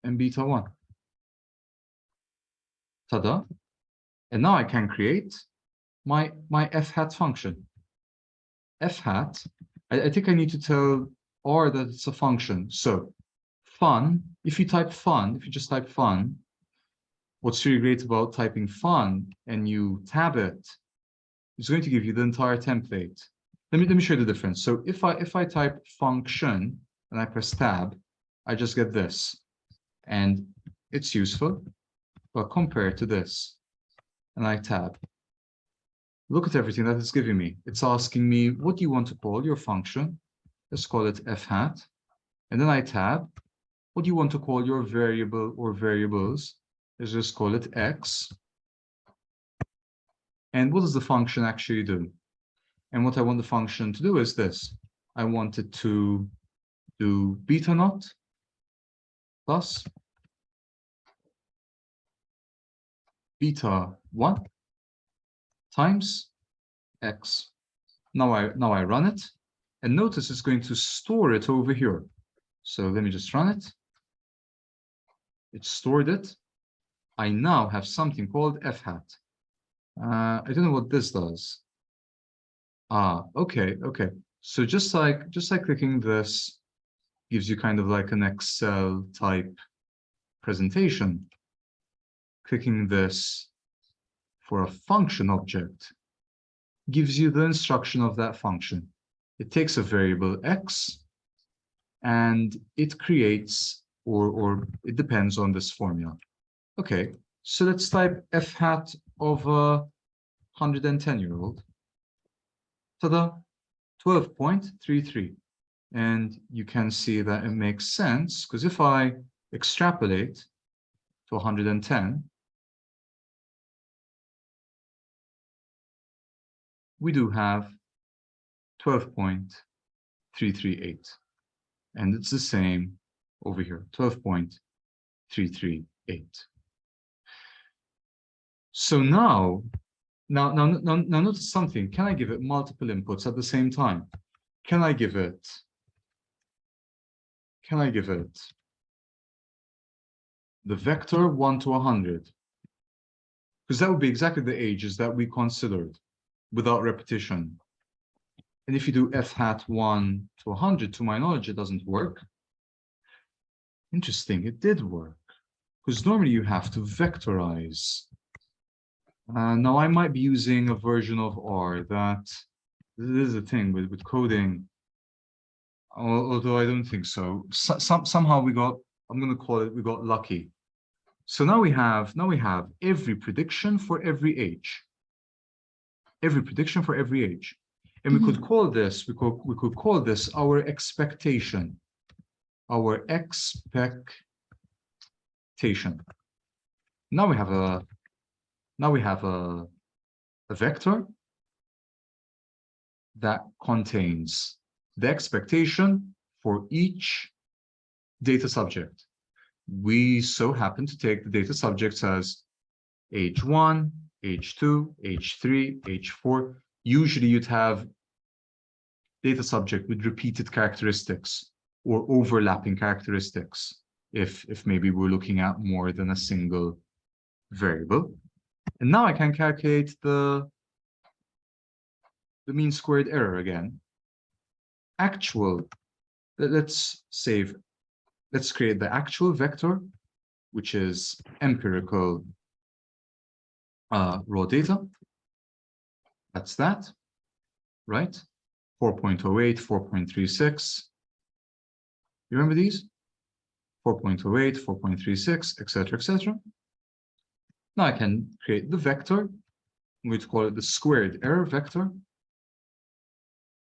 Speaker 1: and beta 1. Ta-da. And now I can create my f hat function. F hat, I think I need to tell R that it's a function. So fun, if you just type fun, what's really great about typing fun and you tab it, it's going to give you the entire template. Let me show you the difference. So if I type function and I press tab, I just get this. And it's useful, but compared to this, and I tab, look at everything that it's giving me. It's asking me, what do you want to call your function? Let's call it f hat. And then I tab, what do you want to call your variable or variables? Let's just call it x. And what does the function actually do? And what I want the function to do is this. I want it to do beta naught plus beta 1 times x. Now I run it, and notice it's going to store it over here. So let me just run it. It stored it. I now have something called f hat. I don't know what this does. Okay. So just like clicking this gives you kind of like an Excel type presentation. Clicking this for a function object gives you the instruction of that function. It takes a variable x and it creates, or it depends on this formula. Okay, so let's type f hat of a 110-year-old. Ta-da, 12.33. And you can see that it makes sense because if I extrapolate to 110, we do have 12.338. And it's the same over here, 12.338. So now notice something. Can I give it multiple inputs at the same time? Can I give it the vector 1 to 100? Because that would be exactly the ages that we considered without repetition. And if you do f hat 1 to 100, to my knowledge, it doesn't work. Interesting, it did work. Because normally you have to vectorize Now I might be using a version of R that this is the thing with coding. Although I don't think so. Somehow we got, I'm going to call it, we got lucky. So now we have every prediction for every age. Every prediction for every age. And we could call this, we could call this our expectation. Our expectation. Now we have a vector that contains the expectation for each data subject. We so happen to take the data subjects as age 1, age 2, age 3, age 4. Usually you'd have data subject with repeated characteristics or overlapping characteristics if maybe we're looking at more than a single variable. And now I can calculate the mean squared error again. Actual, let's create the actual vector, which is empirical raw data. That's that, right? 4.08, 4.36. You remember these? 4.08, 4.36, etc., etc. Now I can create the vector. We'd call it the squared error vector,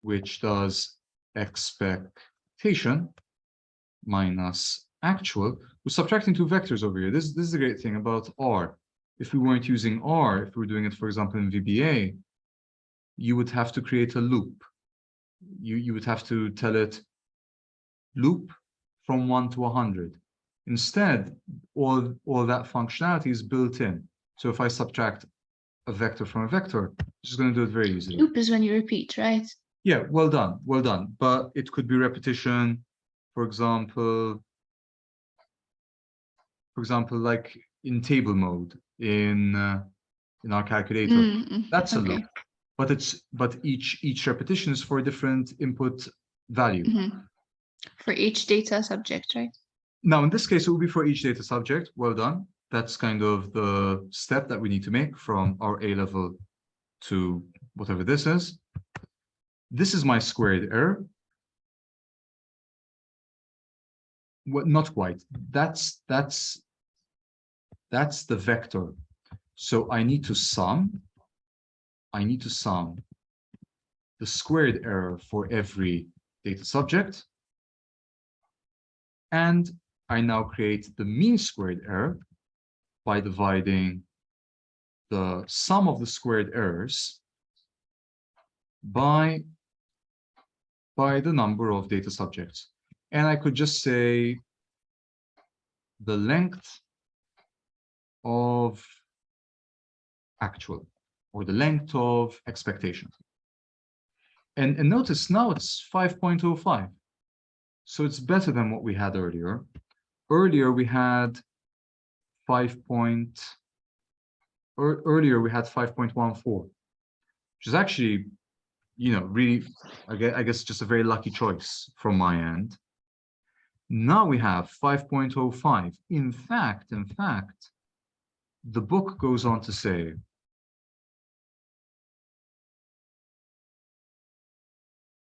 Speaker 1: which does expectation minus actual. We're subtracting two vectors over here. This is the great thing about R. If we weren't using R, if we were doing it, for example, in VBA, you would have to create a loop. You would have to tell it loop from 1 to 100. Instead, all that functionality is built in. So if I subtract a vector from a vector, it's just going to do it very easily.
Speaker 2: Loop is when you repeat, right?
Speaker 1: Yeah, well done, well done. But it could be repetition, for example, like in table mode in our calculator. That's a loop. But each repetition is for a different input value.
Speaker 2: For each data subject, right?
Speaker 1: Now, in this case, it will be for each data subject. Well done. That's kind of the step that we need to make from our A level to whatever this is. This is my squared error. What? Not quite. That's the vector. So I need to sum. The squared error for every data subject. And I now create the mean squared error by dividing the sum of the squared errors by the number of data subjects. And I could just say the length of actual or the length of expectation. And notice now it's 5.05. So it's better than what we had earlier. Earlier we had 5.14, which is actually, really, I guess just a very lucky choice from my end. Now we have 5.05. In fact, the book goes on to say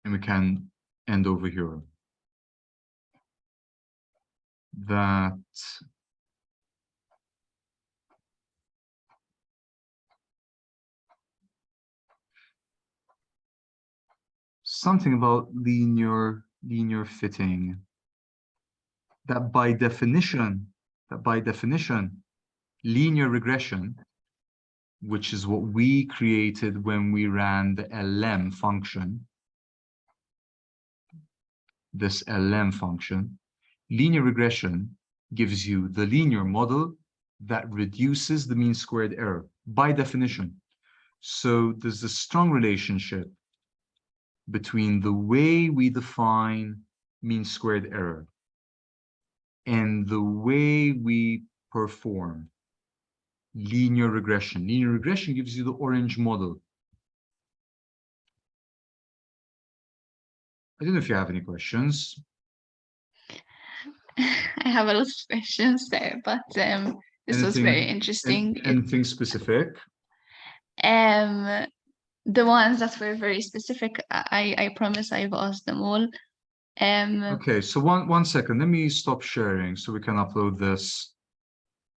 Speaker 1: and we can end over here, that something about linear fitting, that by definition, linear regression, which is what we created when we ran the LM function, this LM function, linear regression gives you the linear model that reduces the mean squared error by definition. So there's a strong relationship between the way we define mean squared error and the way we perform linear regression. Linear regression gives you the orange model. I don't know if you have any questions.
Speaker 2: I have a lot of questions there, but this was very interesting.
Speaker 1: Anything specific?
Speaker 2: The ones that were very specific, I promise I've asked them all.
Speaker 1: Okay, so one second, let me stop sharing so we can upload this